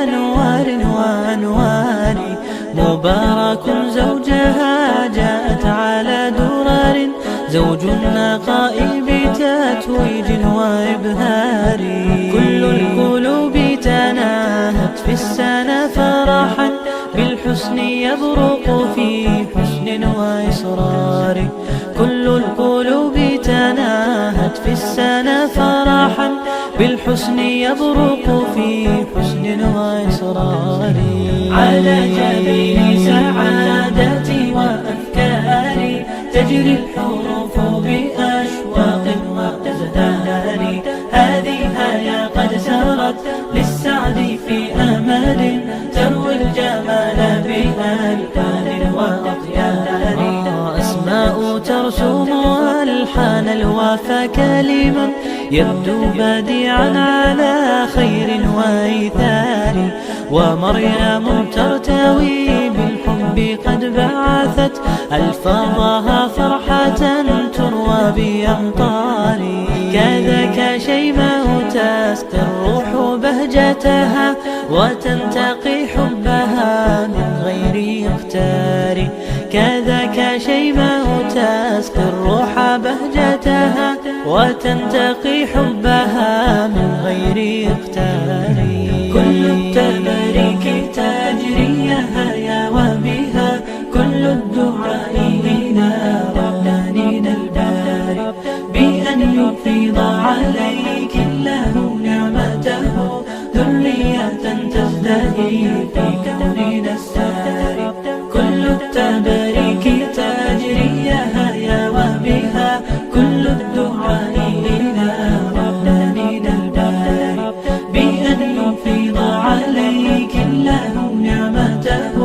أنوار وأنوار، مبارك زوجها جاءت على درر، زوج النقاء بتتويج وإبهار. كل القلوب تناهت في السنة فرحا، بالحسن يبرق في حسن وإصرار. كل القلوب تناهت في السنة فرحا، بالحسن يبرق في حسن وإصرار. على جبين سعادتي وأفكاري تجري الحروف بأشواق وازدهار. هذه آية قد سرت للسعد في أمل، تروي الجمال بألبان وأطيار. أسماء ترسم ألحان الوفا كلما، يبدو بديعا على خير وإيثار. ومريم ترتوي بالحب قد بعثت، ألفاظها فرحة تروى بأمطار. كذاك شيماء تسقي الروح بهجتها، وتنتقي حبها من غير اختار. كذاك شيماء تسقي الروح بهجتها، وتنتقي حبها من غير اختار. كل التباريك تجري هيا وبها، كل الدعاء إلى ربانين الباري، بأن يفيض عليك الله نعمته، ذرية تزدهي في كوننا الساري. كل التباريك تجري هيا وبها، كل الدعاء إلى ربانين الباري، بأن يفيض عليك الله نعمته،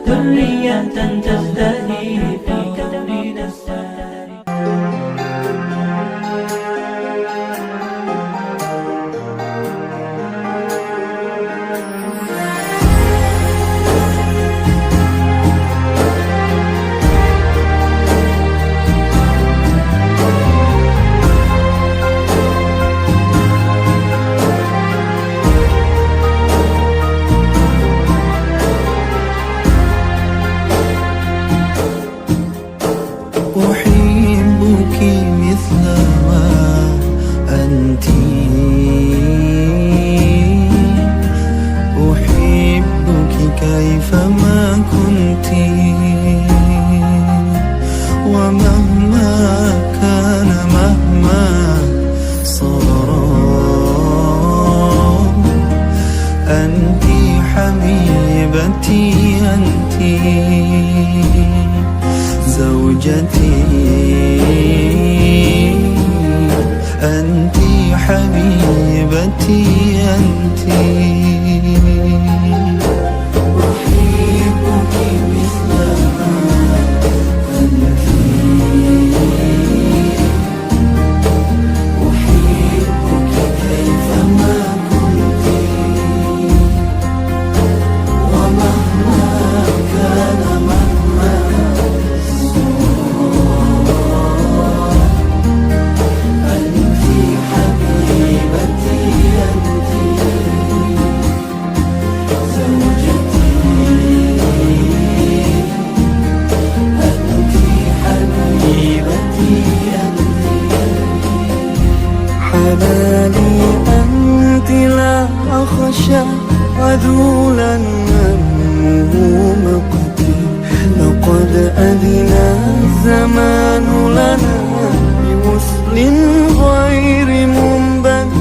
ذرية تزدهي في كوننا الساري. أحبك مثل ما أنت، أحبك كيفما كنت، ومهما كان مهما صار، أنت حبيبتي، أنت زوجتي، أنت حبيبتي، أنت. أحبك مثل ما أنت، أحبك كيفما كنت، ومهما كان مهما حلالي أنت، لا أخشى عذولا همه مقتي. لقد أذن الزمان لنا بوصل غير منبت،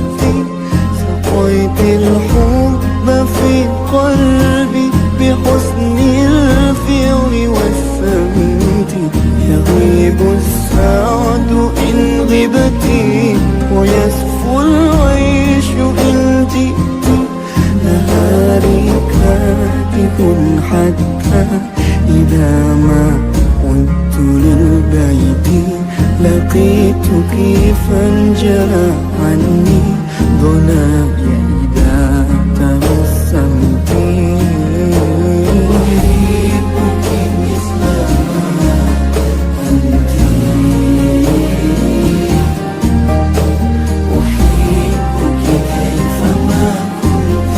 سقيت الحب في قلبي بحسن الفعل والسمت. يغيب السعد إن غبتي، ويسفو العيش إن جئت. نهاري كاتب حتى إذا ما عدت للبيت، لقيتك فانجلى عني ظلامي إذا تبسمت. أحبك مثل ما أنت، أحبك كيفما كنت،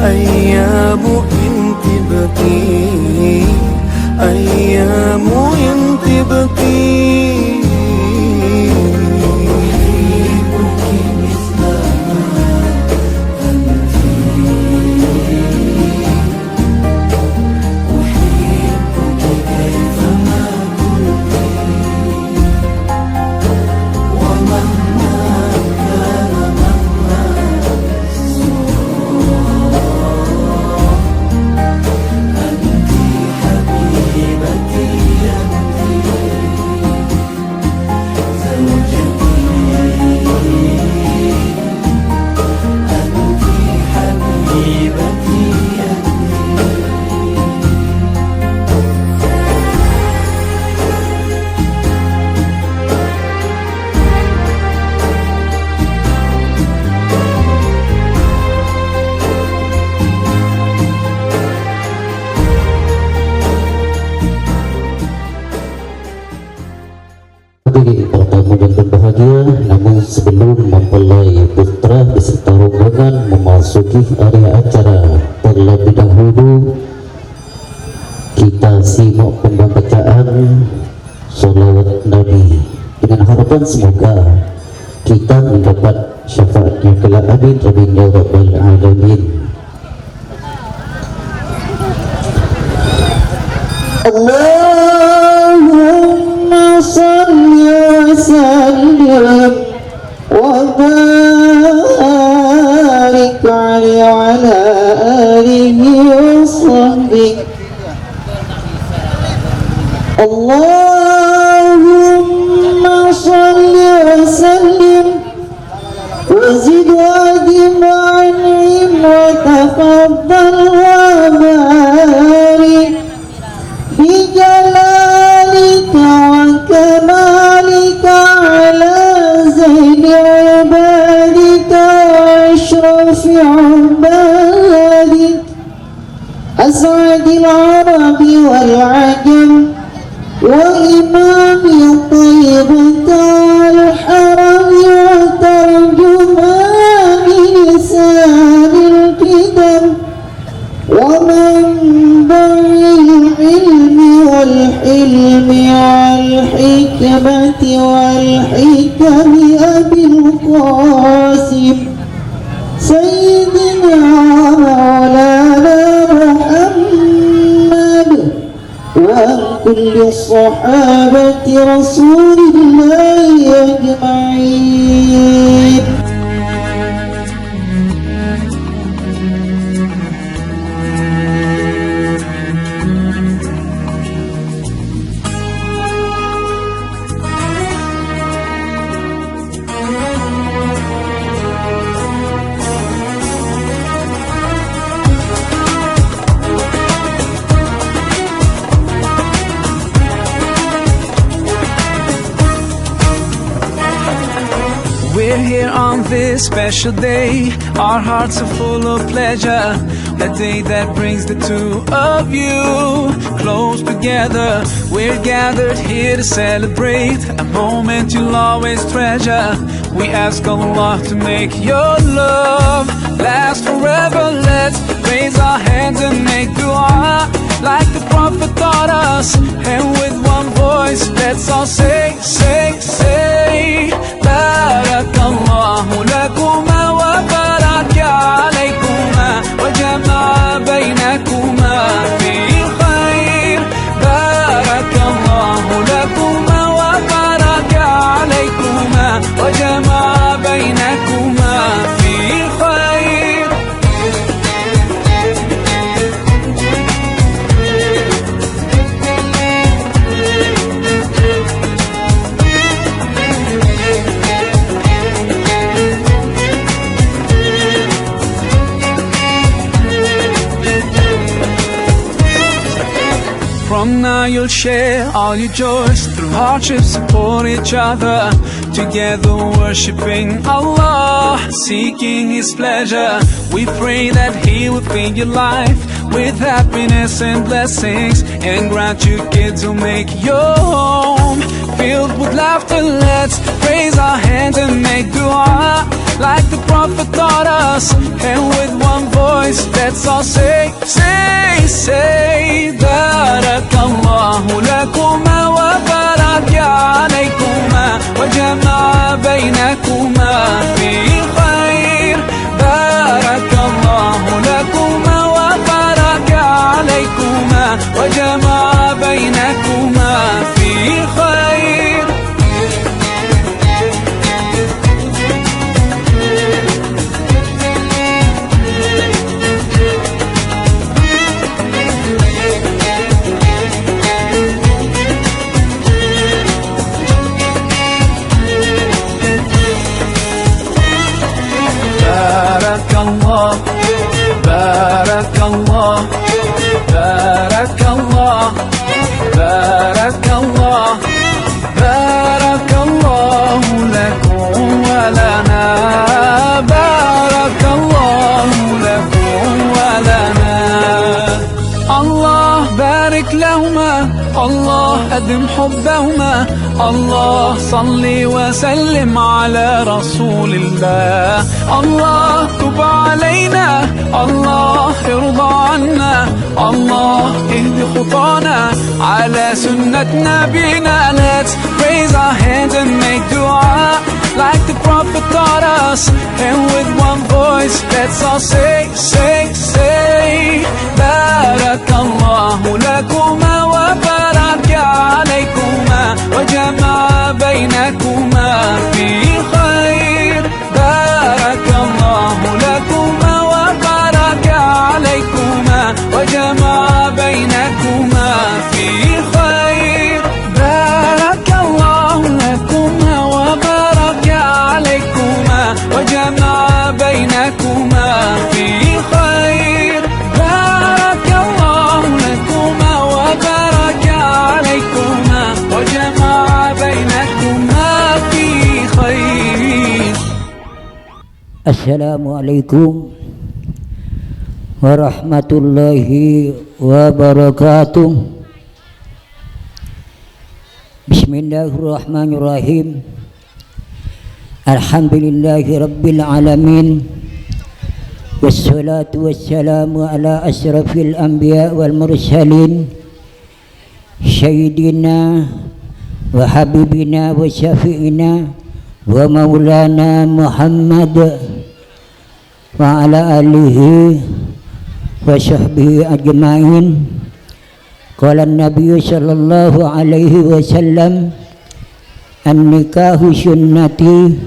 أيام إن تبكي أيام إن تبكي أحبك مثلما أنت أحبك كيفما كنت ومهما كان مهما أنت حبيبتي أنت زوجتي أنت حبيبتي Para tamu yang berbahagia, namun sebelum mempelai putra beserta rombongan memasuki area acara, terlebih dahulu kita simak pembacaan sholawat Nabi dengan harapan semoga kita mendapat syafaatnya kelak. Amin amin ya rabbal alamin. Allahumma salli wa sallim wa barik alaihi wa ala alihi wa sahbihi. Allahumma salli wa sallim wa zid wa dim wa an'im wa tafaddal wa barik بجلالك وكمالك على زين عبادك وأشرف عبادك أسعد العرب والعجم وإمام طيبة الحرم وترجمان لسان القدم ومنبع العلم والحلم والحكمة والحكم أبي القاسم سيدنا مولانا محمد وعن كل الصحابة رسول الله أجمعين. We're here on this special day, our hearts are full of pleasure. A day that brings the two of you close together. We're gathered here to celebrate a moment you'll always treasure. We ask Allah to make your love last forever. Let's raise our hands and make dua like the Prophet taught us. And with one voice, let's all say, say, say, Barakallahu lakuma wa baraka alaykuma wa jama'a baynakuma fil khair. Barakallahu lakuma wa baraka alaykuma wa jama'a baynakuma fil khair. From now you'll share all your joys, through hardships support each other, together worshiping Allah, seeking His pleasure. We pray that He will fill your life with happiness and blessings, and grant you kids who make your home filled with laughter. Let's raise our hands and make dua like the Prophet taught us, and with one voice let's all say, say, say Barakallahu lakuma wa baraka alaykuma wa jama'a bainakuma fi khair Barakallahu lakuma wa baraka alaykuma wa jama'a bainakuma fi khair Barakallah, Barakallah, Barakallah, Barakallah, Barakallahu lakum wa lana, Barakallahu lakum wa lana. Allah barik lahuma, Allah adim hubbahuma, Allah salli wa sallim ala rasulillah. Allah tub alayna, Allah irda anna, Allah ihdi khutana ala sunnat nabina. Let's raise our hands and make dua like the Prophet taught us, and with one voice let's all say, say, say Barakallahu lakuma wa baraka alaykuma wa jama'a bainakuma fi khair Barakallahu lakuma wa baraka alaykuma wa jama'a bainakuma fi khair Barakallahu lakuma wa baraka alaykuma wa jama'a bainakuma fi khair Barakallahu lakuma wa baraka alaykuma wa jama'a bainakuma fi khair. Assalamualaikum warahmatullahi wabarakatuh. Bismillahirrahmanirrahim. Alhamdulillahi rabbil alamin. Wassalatu wassalamu ala asrafil anbiya wal mursalin Sayyidina wa habibina wa syafi'ina wa maulana Muhammad wa ala alihi wa sahbihi ajma'in. Qala an-nabiy sallallahu alaihi wasallam, an-nikahu sunnati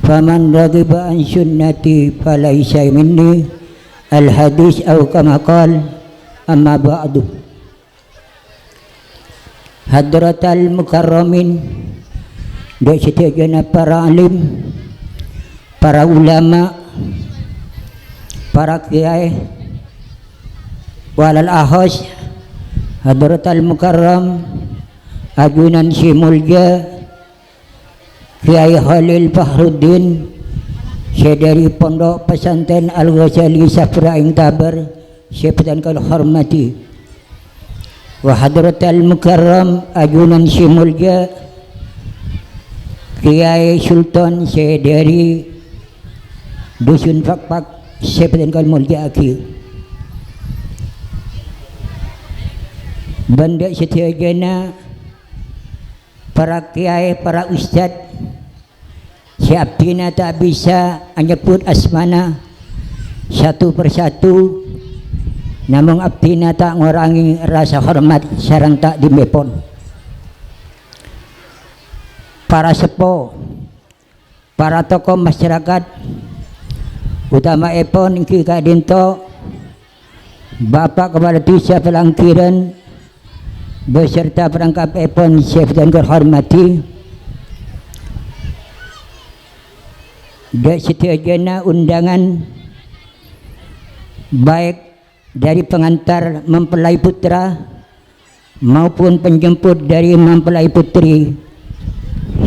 faman raghiba an sunnati falaysa minni. Al-hadis atau kama qala. Amma ba'du. Hadratal mukarramin, dan setiap para alim, para ulama, para kiai, walal ahos, hadratal mukarram, ajunan si mulja Kiai Khalil Fahruddin, saya dari Pondok Pesantren Al-Ghazali Safra Ing Tabar, saya pedangkan hormati. Wa hadratal mukarram, ajunan si mulja Kiai Sultan, saya dari Dusun Fakpak, saya pedangkan mulja aki. Banda setia jana, para kiai, para ustad, si abdina tak bisa menyebut asmana satu persatu, namun abdina tak ngurangi rasa hormat sareng tak dimepon. Para sepo, para tokoh masyarakat, utama epon Ki Kadinto, Bapak Kepala Desa Pelangkiran beserta perangkap epon chef dan terhormati, dan setiajana undangan baik dari pengantar mempelai putra maupun penjemput dari mempelai putri,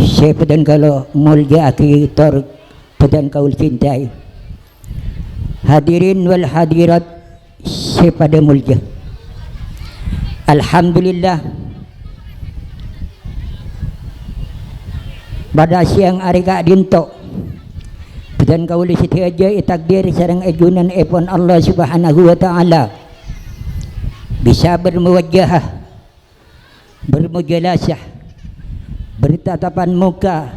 saya pedan kalau mulja aki tor pedan kaul cintai. Hadirin wal hadirat, saya pada mulja. Alhamdulillah, pada siang hari Kak Dinto dan kaula setiaja takdir sareng ajunan epon Allah Subhanahu wa taala bisa bermuwajahah, bermujalasah, bertatapan muka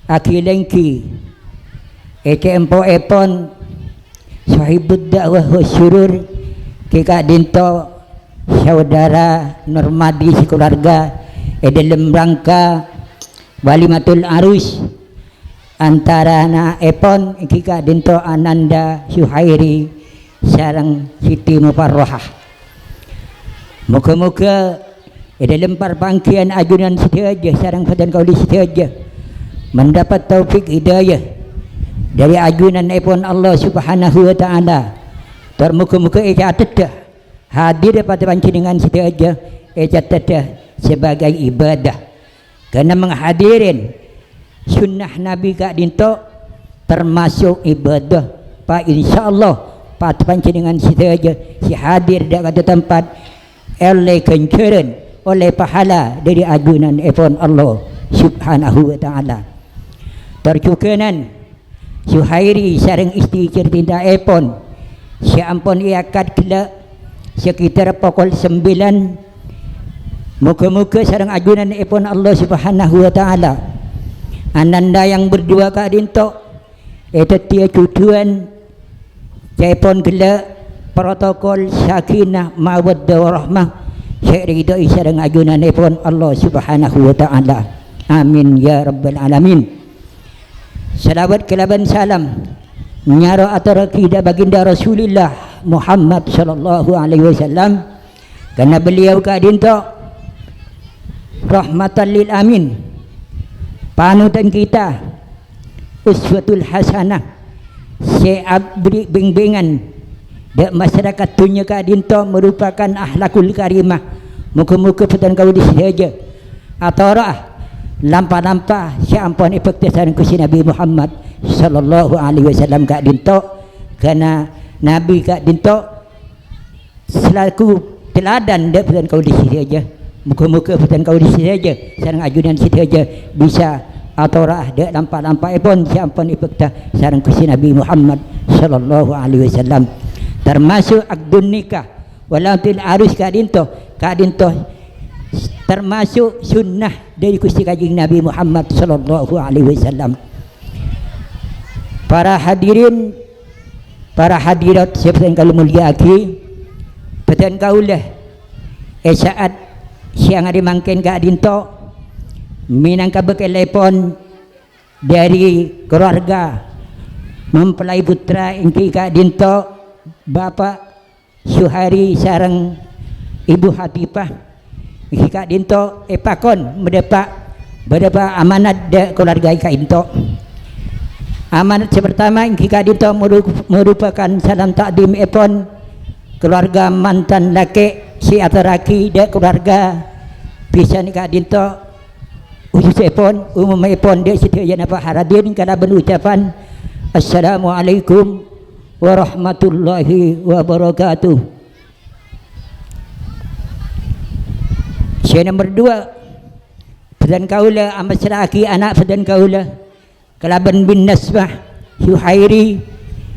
akilengki empo epon sahibud dakwah wa syurur kika dinto saudara Normadi sekeluarga dalam rangka walimatul arus antara na epon kika dinto Ananda Syuhairi sareng Siti Mufarrohah. Muka-muka dalam perpangkian ajunan setiaja sareng padan kauli setiaja mendapat taufik hidayah dari ajunan epon Allah Subhanahu wa taala. Termuka-muka tedah hadir pada panjenengan setiaja tedah sebagai ibadah karena menghadirin sunnah Nabi kak dinto termasuk ibadah pak insyaallah pada panjenengan setiaja si hadir dak kata tempat oleh kenceran oleh pahala dari ajunan epon Allah Subhanahu wa taala. Tercukanan Syuhairi sareng istri cerita epon si ampun iakad kela sekitar pukul 9 muka-muka sareng ajunan epon Allah Subhanahu wa taala. Ananda yang berdua kak dinto dia tujuan epon kela protokol sakinah mawaddah warahmah syekh ridho sareng ajunan epon Allah Subhanahu wa taala. Amin ya rabbal alamin. Salawat kelaban salam nyaro atara kida baginda Rasulullah Muhammad sallallahu alaihi wasallam karena beliau kak dinto rahmatan lil amin, panutan kita, uswatul hasanah, seabri bimbingan dak masyarakat dunia kak dinto merupakan akhlakul karimah. Muka-muka petan kau disaja atara lampa-lampa siampun ipektesan ku si Nabi Muhammad sallallahu alaihi wasallam kak dinto karena Nabi kak dinto selaku teladan dak petan kau disaja. Muka-muka petan kau disaja sareng ajunan sitaja bisa atara dak lampa-lampa pun siampun ipekta sareng ku si Nabi Muhammad sallallahu alaihi wasallam termasuk akdun nikah walaupun arus kak dinto termasuk sunnah dari Gusti Kanjeng Nabi Muhammad sallallahu alaihi wasallam. Para hadirin, para hadirat siapa yang kalau mulia aki petan kaulah saat siang hari mangken kak dinto minangka bekelepon dari keluarga mempelai putra ingki kak dinto Bapak Syuhairi sareng Ibu Hatifah kak dinto epakon berapa amanat de keluarga kak dinto. Amanat pertama kak dinto merupakan salam takdim epon keluarga mantan laki si ataraki de keluarga bisa ni kak dinto khusus epon umum epon de setia napa haradin kana berucapan assalamualaikum warahmatullahi wabarakatuh. Yang nomor 2 pedan kaula amat seraki anak pedan kaula kelaban bin Nasbah Syuhairi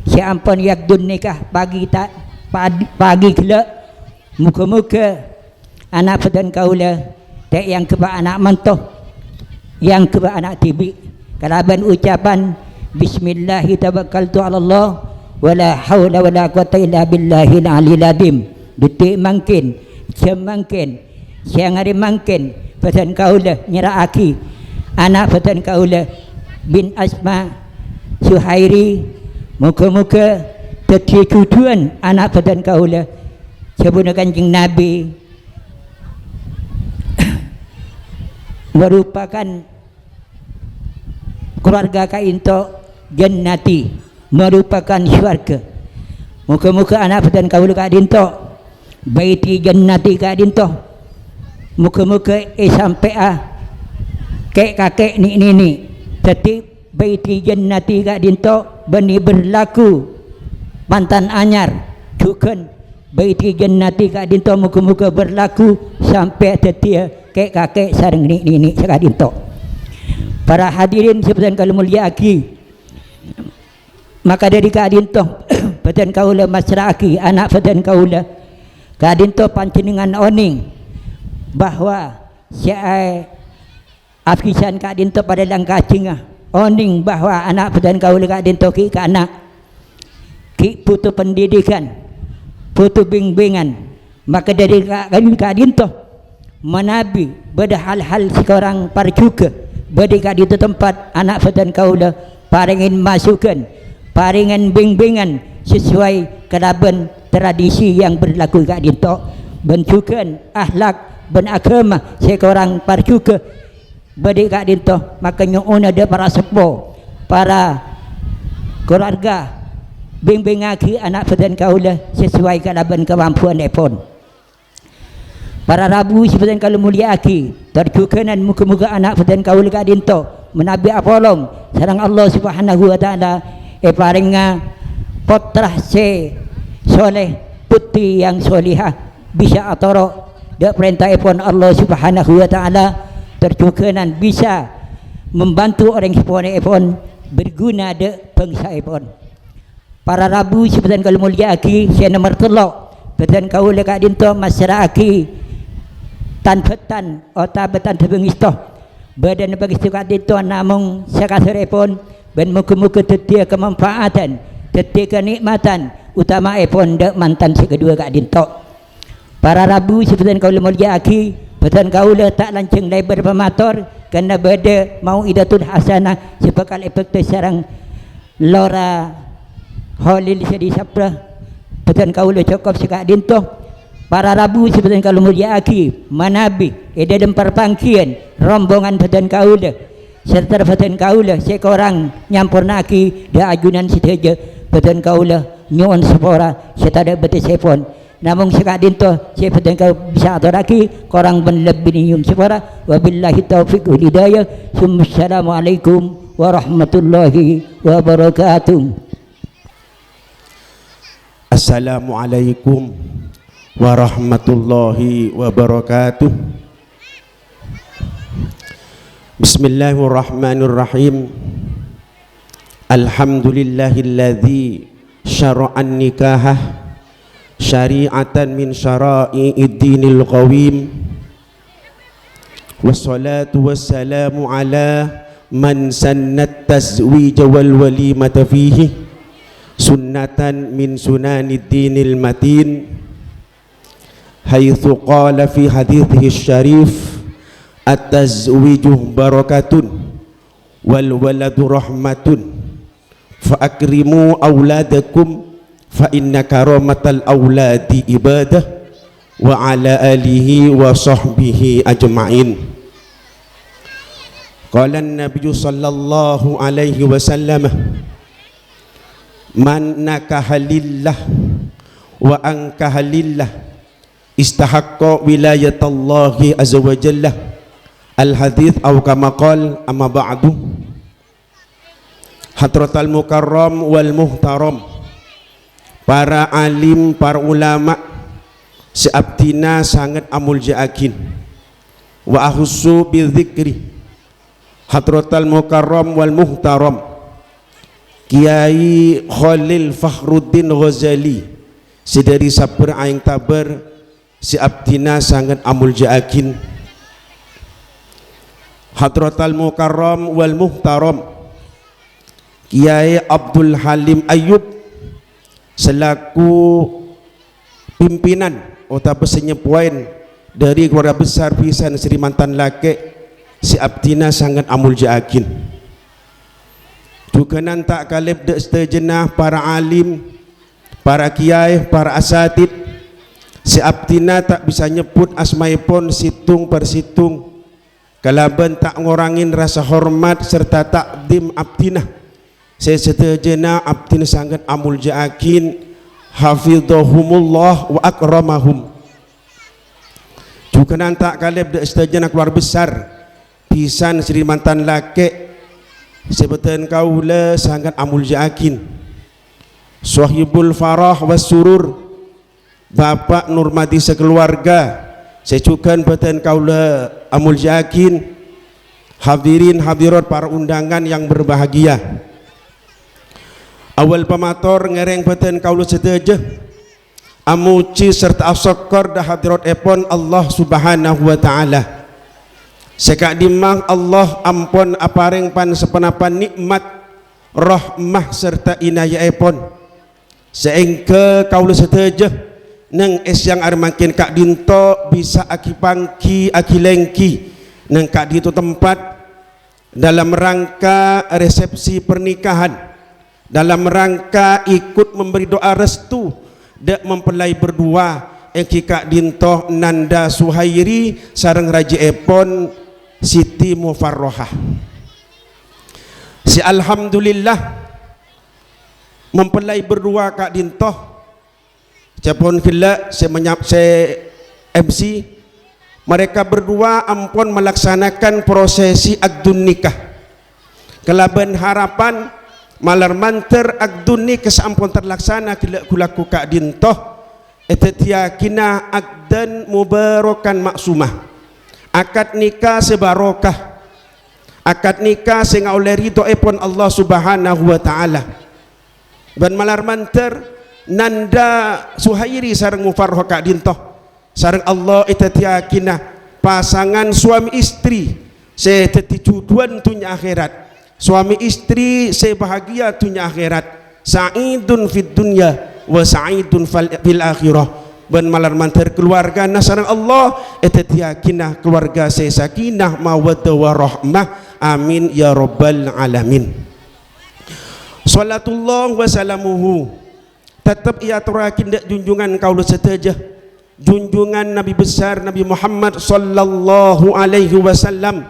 si ampun yakdun nikah pagi kela muka-muka anak pedan kaula tak yang keba anak mentoh yang keba anak tibi kelaban ucapan bismillahi tawakkaltu ala Allah wala haula wala quwata illa billahil aliyil azim. Detik mangkin jam mangkin siang hari mangkin pesan kaula nyera aki anak pesan kaula bin Asma Syuhairi muka-muka teti tujuan anak pesan kaula sebuna Kanjeng Nabi merupakan keluarga kainto jannati merupakan syurga. Muka-muka anak pesan kaula kak dinto baiti jannati kak dinto muka-muka sampai kakek ni teti baiti jannati kak dinto bani berlaku mantan anyar dukan baiti jannati kak dinto muka-muka berlaku sampai teti kakek sareng ni kak dinto. Para hadirin sebenarnya kalau mulia aki maka dari keadaan tu peten kaula masyarakat anak peten kaula keadaan tu pancenengan oning bahwa siai afisan keadaan tu pada langkah cingah oning bahwa anak peten kaula keadaan tu ki anak ki putu pendidikan putu bimbingan maka dari keadaan tu menabi pada hal-hal sekarang parjuga pada keadaan tu tempat anak peten kaula paringin masukan paringan bimbingan sesuai kelaban tradisi yang berlaku kat dinto bentukan akhlak ben agama sekorang parjuga beri kat dinto makanya ada para sepuh para keluarga bimbing aki anak peten kaula sesuai kelaban kemampuan epon para rabu seperti kalau mulia aki terjukanan muka-muka anak peten kaula kat dinto menabi apolong sareng Allah Subhanahu wa taala paringa putra se soleh putri yang solihah bisa atoro dak perintah pun Allah Subhanahu wa taala terjukanan bisa membantu orang pun berguna dak bangsa pun para rabu seperti kalau mulia aki saya nomor telok betan kau lekat dinto masyarakat tan betan ota betan tebengistoh badan bagi suka dinto namung sekasar pun ben muka-muka tetia kemanfaatan tetia kenikmatan utama pun dak mantan si kedua kat dintok para rabu seperti kau mulia aki betan kau tak lanceng lebar pemator kerana beda mau idatul hasanah sepakal efek sarang lora holil sedi sapra betan kau cukup sikak dintok para rabu seperti kau mulia aki manabi dalam perpangkian rombongan betan kau serta betan kaulah sekorang nyampurnaki da ajunan siteja betan kaulah nyuon sepora setada betul sepon namun sekak dinto saya betan kau bisa aturaki korang ben lebih nyuon sepora wabillahi taufiq wal hidayah assalamualaikum warahmatullahi wabarakatuh. Assalamualaikum warahmatullahi wabarakatuh. Bismillahirrahmanirrahim. Alhamdulillahilladzi syara'an nikahah syari'atan min syara'i'id dinil qawim. Wassalatu wassalamu ala man sannat tazwij wal walimata fihi sunnatan min sunanid dinil matin. Haitsu qala fi hadithihi syarif at-tazwiju barakatun wal waladu rahmatun fa akrimu auladakum fa inna karamatal auladi ibadah wa ala alihi wa sahbihi ajma'in. Qala an-nabiy sallallahu alaihi wasallam man nakaha lillah wa ankaha lillah istahaqqa wilayatallahi azza wa jalla. Al-hadith atau kama qal amma ba'du. Hadratal mukarram wal muhtaram, para alim, para ulama seabtina sangat amul ja'akin wa ahussu bidzikri hadratal mukarram wal muhtaram Kiai Khalil Fakhruddin Ghazali sedari sabar aing tabar seabtina sangat amul ja'akin. Hadratal mukarram wal muhtaram Kiai Abdul Halim Ayub selaku pimpinan atau penyepuan dari keluarga besar pisan Sri Mantan Lake siabtina sangat amul ja'akin. Dukanan tak kalib dek sejenah para alim, para kiai, para asatid siabtina tak bisa nyebut asmaipun situng per situng kalaban tak ngurangin rasa hormat serta takdim abdinah. Saya setujunya abdin sangat amul ja'akin hafidhahumullah wa akramahum. Juga nanti kalib dak setujunya keluar besar pisan Sri Mantan Lake sebetan kaula sangat amul ja'akin. Sahibul farah was surur Bapak Nurmati sekeluarga secukan beten kaula amul ja'akin. Hadirin hadirat para undangan yang berbahagia, Awal pamator ngereng beten kaula sedaja amuci serta asyakar dah hadirat epon Allah Subhanahu wa taala. Sekak dimang Allah ampun apareng pan sepenapan nikmat rahmah serta inayah epon. Seengke kaula sedaja neng yang armakin kak dinto bisa aki pangki aki lengki neng kak di itu tempat dalam rangka resepsi pernikahan, dalam rangka ikut memberi doa restu dek mempelai berdua engki kak dinto Nanda Suhairi sareng Raja Epon Siti Mufarrohah. Si alhamdulillah mempelai berdua kak dinto capon kila saya MC mereka berdua ampun melaksanakan prosesi akdun nikah kelaban harapan malar manter akdun nikah sampun terlaksana kulaku kak dintoh etetiakina akdan mubarakan maksumah akad nikah sebarokah akad nikah sehingga oleh ridho epon Allah Subhanahu wa taala dan malar manter Nanda Suhairi sareng Mufarroh kak dintoh sareng Allah etetiakina pasangan suami istri seteti tujuan tunya akhirat, suami istri sebahagia tunya akhirat, sa'idun fid dunya wa sa'idun fil akhirah. Ben malar manter keluarga nasarang Allah etetiakina keluarga sakinah mawaddah warahmah, amin ya rabbal alamin. Salatullah wa salamuhu tetap ia turakin dak junjungan kaula setajah, junjungan Nabi besar Nabi Muhammad sallallahu alaihi wasallam.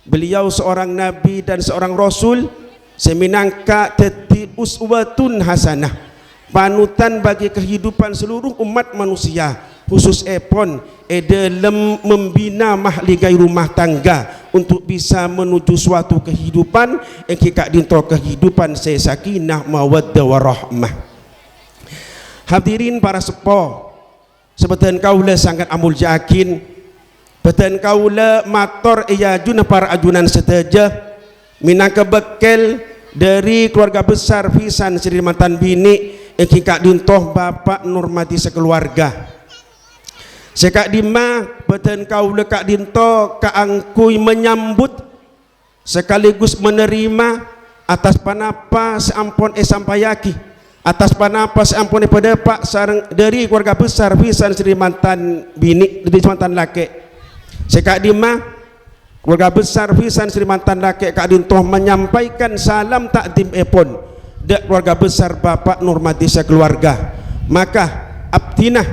Beliau seorang nabi dan seorang rasul, seminangka teti uswatun hasanah, panutan bagi kehidupan seluruh umat manusia, khusus epon dalam membina mahligai rumah tangga untuk bisa menuju suatu kehidupan yang kikak dinto kehidupan sakinah mawaddah warahmah. Hadirin para sepo, sebeten kaula sangat amul yakin, beten kaula mator iyajun para ajunan seteja minangka bekel dari keluarga besar pisan Sri Mantan Bini kak dintoh Bapak Nurmati sekeluarga. Sekak dima beten kaula kak dinto kaangkui menyambut sekaligus menerima atas panapa seampun sampayaki, atas panapas ampun pada Pak sareng dari keluarga besar pisan Sri Mantan Bini Sri Mantan laki. Sekak dima keluarga besar pisan Sri Mantan laki kak dintoh menyampaikan salam takdim epon dak keluarga besar Bapak Nurmati sekeluarga. Maka abdinah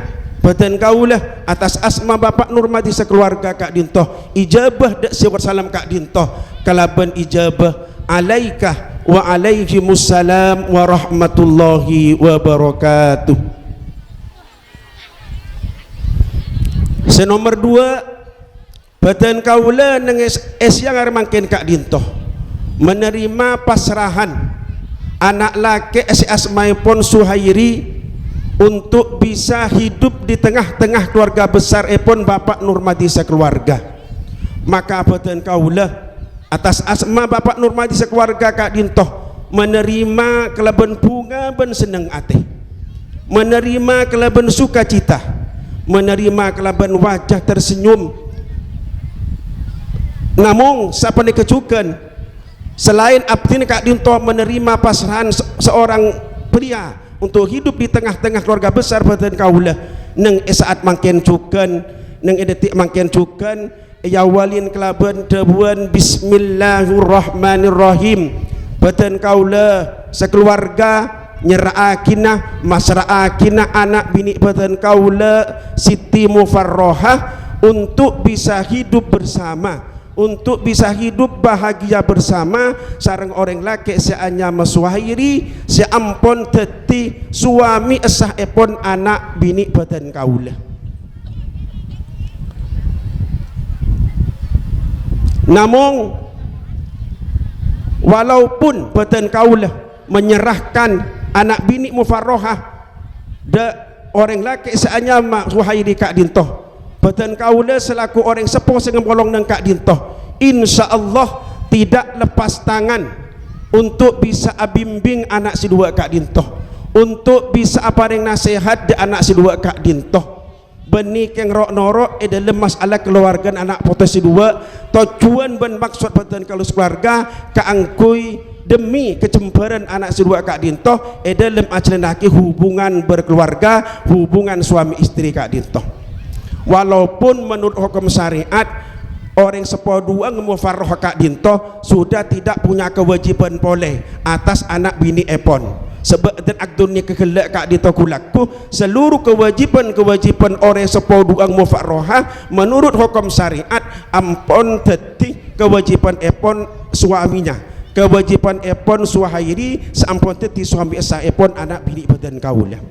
beten kaulah atas asma Bapak Nurmati sekeluarga kak dintoh ijabah dak sewat salam kak dintoh kalaban ijabah alaikah wa alaihimussalam warahmatullahi wabarakatuh. Senomor dua, beten kaula neng yang armangken kak dintoh menerima pasrahan anak laki asmaipun Suhairi untuk bisa hidup di tengah-tengah keluarga besar epon Bapak Nurmati sekeluarga. Maka beten kaula atas asma Bapak Nurmati sekeluarga kak dintoh menerima kelaban bunga ben seneng ate, menerima kelaban sukacita, menerima kelaban wajah tersenyum. Namun siapa dikecukan selain abdin kak dintoh menerima pasrahan seorang pria untuk hidup di tengah-tengah keluarga besar beten kaula neng saat mangken cukan neng detik mangken cukan ya walin kelaban debuan bismillahirrahmanirrahim beten kaula sekeluarga nyeraakinah masraakinah anak bini beten kaula Siti Mufarrohah untuk bisa hidup bersama, untuk bisa hidup bahagia bersama sareng orang laki seanya Suhairi seampun teti suami esah epon anak bini beten kaula. Namun walaupun beten kaula menyerahkan anak bini Mufarrohah de orang laki seanya Suhairi kak dintoh, beten kaula selaku orang sepuh sing bolong nang kak dintoh insyaallah tidak lepas tangan untuk bisa bimbing anak si dua Kak Dintoh, untuk bisa paring nasihat di anak si dua Kak Dintoh. Benih keng rok norok dalam masalah keluarga anak potensi dua tujuan dan maksud badan kalau keluarga keangkui demi kecemburan anak si dua Kak Dintoh dalam ajaran hubungan berkeluarga, hubungan suami istri Kak Dintoh. Walaupun menurut hukum syariat orang sepodua ngemufarroh Kak Dintoh sudah tidak punya kewajiban boleh atas anak bini epon. Sebab dan akdunnya kekelak Kak Dintoh kulaku seluruh kewajiban orang sepodua mufarroha menurut hukum syariat ampon teti kewajiban epon suaminya, kewajiban epon suhairi seampun teti suami esa epon anak bini badan kaulah.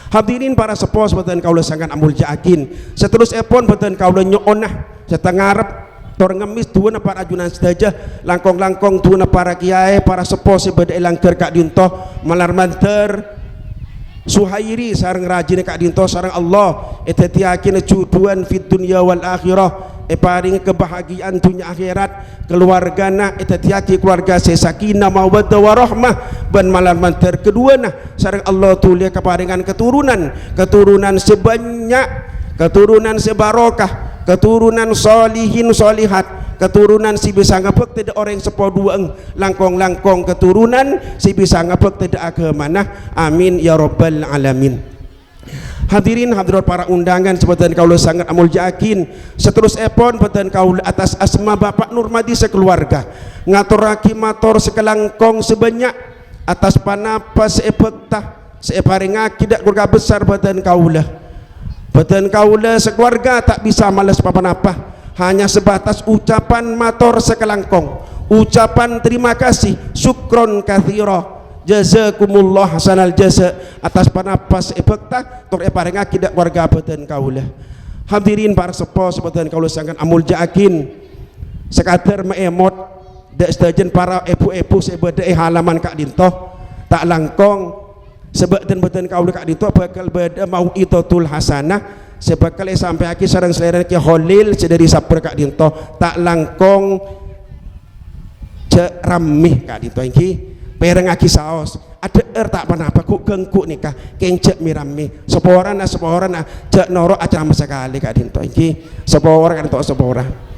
Hadirin para sepos badan kaulah sangat amul jakin seterus epon badan kaulah nyoonah setengah Arab tor ngemis dua para ajunan saja langkong-langkong dua para kiai para sepos sebeda langker Kak Dintoh malar manter suhairi sareng rajin Kak Dintoh sareng Allah etetiakin cuduan fit dunya wal akhirah paring kebahagiaan dunia akhirat keluargana etetiaki keluarga sesakinah mawaddah warahmah ban malar manter kedua nah sareng Allah tulia keparingan keturunan sebanyak, keturunan sebarokah, keturunan solihin solihat, keturunan si bisa ngepek tidak orang sepoduang langkong-langkong keturunan si bisa ngepek tidak agamana amin ya rabbal alamin. Hadirin hadirat para undangan sebutan kaulah sangat amul jakin seterus epon badan kaulah atas asma Bapak Nurmadi sekeluarga ngaturaki mator sekelangkong sebanyak atas panapas seepektah seeparingaki dak keluarga besar badan kaulah. Badan kaula sekeluarga tak bisa malas apa-apa, hanya sebatas ucapan mator sekelangkong, ucapan terima kasih, syukron kathira, jazakumullah hasanal jaza atas panapas ebekta tor eparing akidak warga badan kaula. Hadirin para sepos badan kaula sangat amul jakin sekadar meemot dak sedajen para epu-epu sebeda halaman Kak Dintoh tak langkong sebab dan badan kaulah Kak Dintoh bakal beda mau itatul hasanah sebakal sampai aki sarang selera ki Holil sedari sabar Kak Dintoh tak langkong cek ramih Kak Dintoh iki pereng aki saos ada tak panapa ku gengku nikah kencek mirami seporan cek norok acara sekali Kak Dintoh iki seporan Kak Dintoh seporan.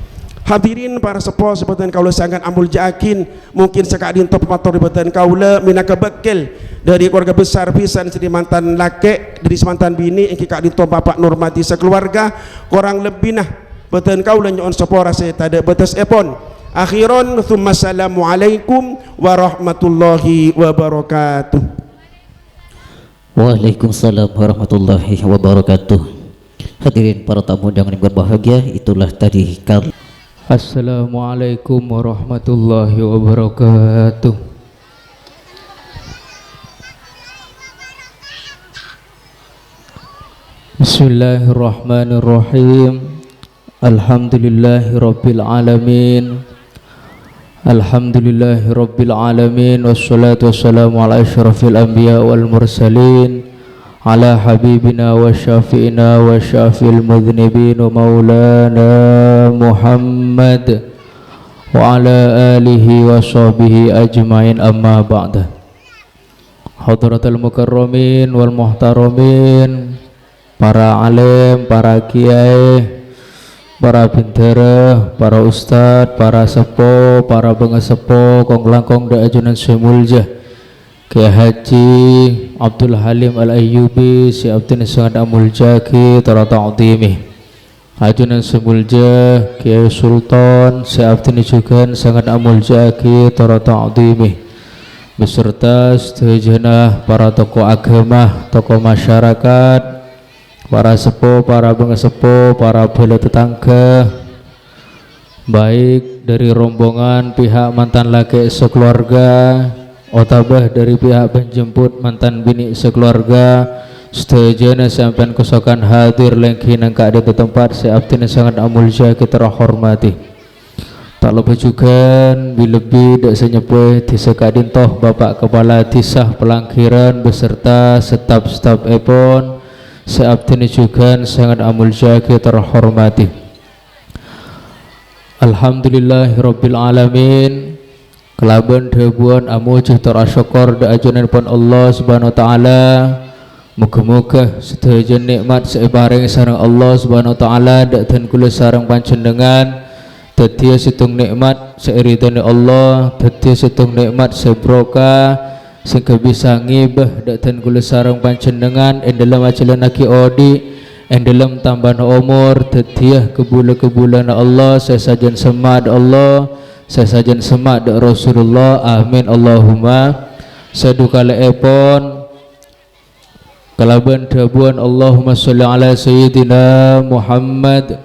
Hadirin para sepos sebatan kaula sangat amul jakin mungkin Kak Dintoh pemator badan kaula minaka bekil dari keluarga besar pisan dari mantan laki dari mantan bini engki Kak Dintoh Bapak Nurmadi sekeluarga kurang lebih nah badan kaula nyon sepora saya tada batas epon akhiran thumma assalamualaikum warahmatullahi wabarakatuh. Waalaikumsalam warahmatullahi wabarakatuh. Hadirin para tamu undangan yang berbahagia, itulah tadi Assalamualaikum warahmatullahi wabarakatuh. Bismillahirrahmanirrahim. Alhamdulillahi rabbil alamin. Alhamdulillahi rabbil alamin. Wassalatu wassalamu ala asyrafil anbiya wal mursalin ala habibina wa syafi'ina wa syafi'il mudhnibin wa maulana Muhammad wa ala alihi wa sahbihi ajmain amma ba'da. Hadratul mukarramin wal muhtaramin, para alim, para kiai, para bintara, para ustad, para sepo, para bengesepo, kong langkong da ajunan semuljah Kiai Haji Abdul Halim Al-Ayyubi si Abdin sangat amul jaki tara ta'zimih ajunan semulja Kiai Sultan si Abdin juga sangat amul jaki tara ta'zimih beserta sejenak para tokoh agama, tokoh masyarakat, para sepuh, para bengesepuh, para bela tetangga baik dari rombongan pihak mantan laki sekeluarga otabah dari pihak penjemput mantan bini sekeluarga setujuan sampai kesokan hadir lengki nangka ada tempat seabtin sangat amul jaki terhormati tak lupa juga lebih dak senyepuh Desa Kak Dintoh Bapak Kepala Desa Pelangkiran beserta staf-staf epon seabtin juga sangat amul jaki terhormati. Alhamdulillahirabbil alamin. kelaban debuan amu cihtor asyukur da ajunan pun Allah subhanahu wa ta'ala. Muka-muka sedaya nikmat seibareng sareng Allah subhanahu wa ta'ala dan kula sareng panjenengan tetia situng nikmat seiridane Allah, tetia situng nikmat sebrokah sing bisa ngibah dan kula sareng panjenengan ing dalam ajalan aki odi ing dalam tambahan umur tetia kebulan Allah sesajen semat Allah sesajen semat Rasulullah amin Allahumma sadukala epon kalaban dabuan Allahumma sholli ala sayyidina Muhammad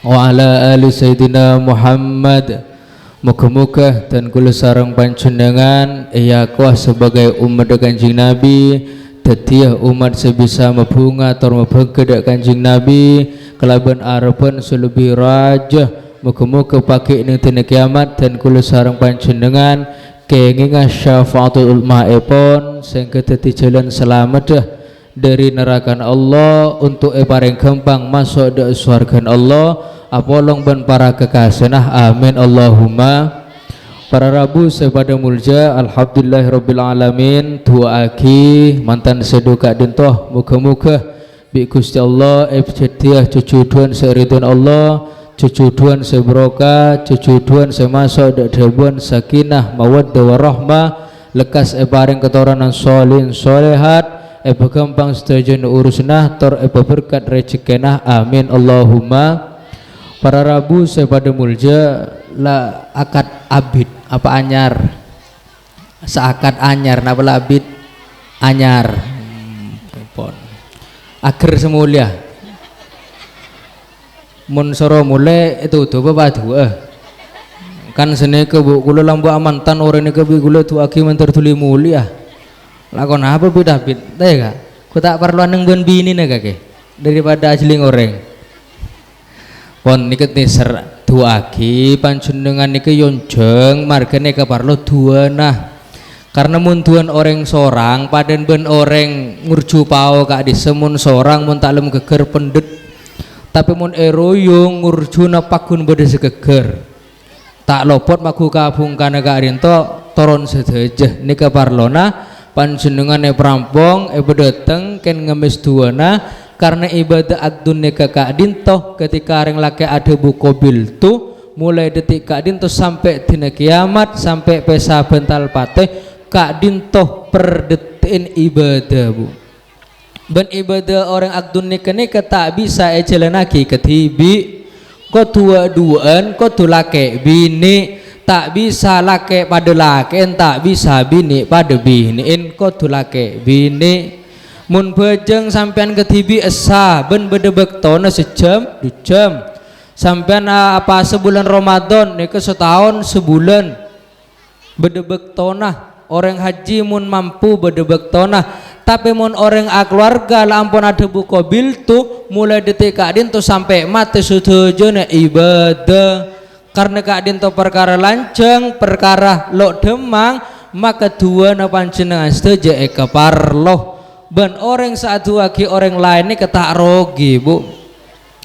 wa ala ali sayyidina Muhammad. Muka-muka dan kula sareng panjenengan iya kuah sebagai umat Kanjeng Nabi tetiah umat sebisa mabunga tor mabengke Kanjeng Nabi kalaban arepan selebih raja. Muka-muka pakai ning dina kiamat dan kula sareng panjenengan kenging syafaatul ma'ipun sing kedadi jalan selamat dah dari neraka Allah untuk paling gampang masuk ke surga Allah apolong ben para kekasihah amin Allahumma. Para rabu sepada mulja alhamdulillah rabbil alamin dua aki mantan seduka dintoh muka-muka bi Gusti Allah ibtiah cucuduan seridun Allah cucuduan sebrokah cucuduan semasuk dak debuan sakinah mawaddah warahmah lekas paring ketoranan sholin solehat gampang setuju urusnah tor berkat rezekenah amin Allahumma. Para rabu sepada mulja la akad abid apa anyar seakad anyar napa abid anyar akhir semulia mun soro mule itu apa dua kan sene ke bu kula lambu amantan orang ini ke bu kula tu aki mentar tuli mulia lakon apa beda beda ya ku tak perlu neng ben bini nih kakek daripada ajling orang pon niket nih ser dua aki panjenengan nike yonjeng marga nike parlo dua nah karena muntuan orang sorang paden ben orang ngurju pau kak di semun sorang mun taklem geger pendet tapi mun eroyong ngurju napakun beda segeger tak lopot maku kabung kana kak rinto toron sedejah nike parlona panjenengan perampong dateng ken ngemis duana karena ibadah akdun nikah kak dintoh ketika orang laki ada bukobil tu mulai detik kak dintoh sampai dina kiamat sampai pesa bental pateh kak dintoh per detin ibadah bu ben ibadah orang akdun nikah tak bisa ejelanaki ketibi kau dua-duaan kau tu laki bini tak bisa laki pada laki tak bisa bini pada biniin kudu laki bini mun bejeng sampean ketibi esa ben bedebek tona sejam 2 jam sampean apa sebulan Ramadan nika setahun sebulan bedebek tona orang haji mun mampu bedebek tona tapi mun orang keluarga lah ampun ada buku bil tu mulai detik kadin tu sampai mati sutujana ibadah karena kadin to perkara lanceng perkara lo demang maka dua na panjenengan setuju parloh ben orang satu lagi orang lain ini ketak rogi bu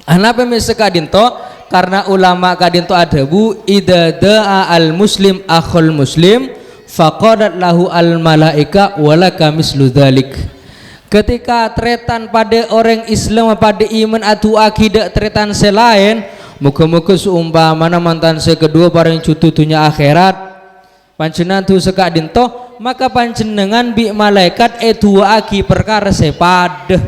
kenapa misal kadin to karena ulama kadin to ada bu idza da'a al muslim akhul muslim faqadat lahu al malaika walaka mislu dzalik ketika tretan pada orang Islam pada iman atau akidah tretan selain muka-muka seumpamana mantan sekedua paring cutu dunia akhirat panjenengan tu sekak dinto maka panjenengan bi malaikat dua aki perkara sepadah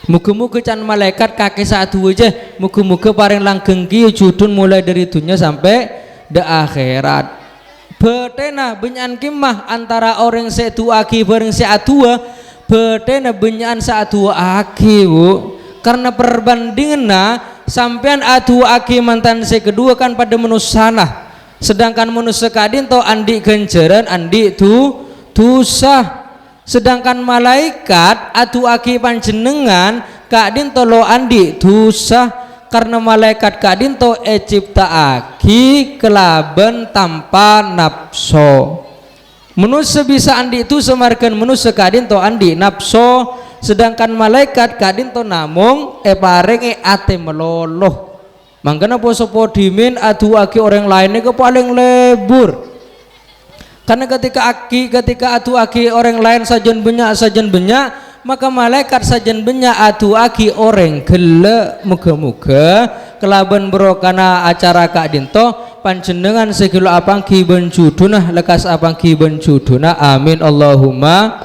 muka-muka can malaikat kaki satu aja muka-muka paring langgeng ki judun mulai dari dunia sampai de akhirat betena benyan kimah antara orang setu aki bareng seatua betena benyan satu aki bu karena perbandingan sampean atu aki mantan sekedua kan pada menusana sedangkan manusia kadin to andi ganjaran andi tusah sedangkan malaikat atu aki panjenengan kadin to lo andi tusah karena malaikat kadin to cipta aki kelaban tanpa nafsu manusia bisa andi itu semarkan manusia kadin to andi nafsu sedangkan malaikat kadin to namung paring ate meloloh mangkana poso podimin adu aki orang lainnya ke paling lebur Karena ketika atu aki orang lain sajen banyak, maka malaikat sajen banyak atu aki orang gele muga-muga kelaban berokana acara Kak Dinto panjenengan sekilo apangki bencuduna lekas apangki bencuduna amin Allahumma.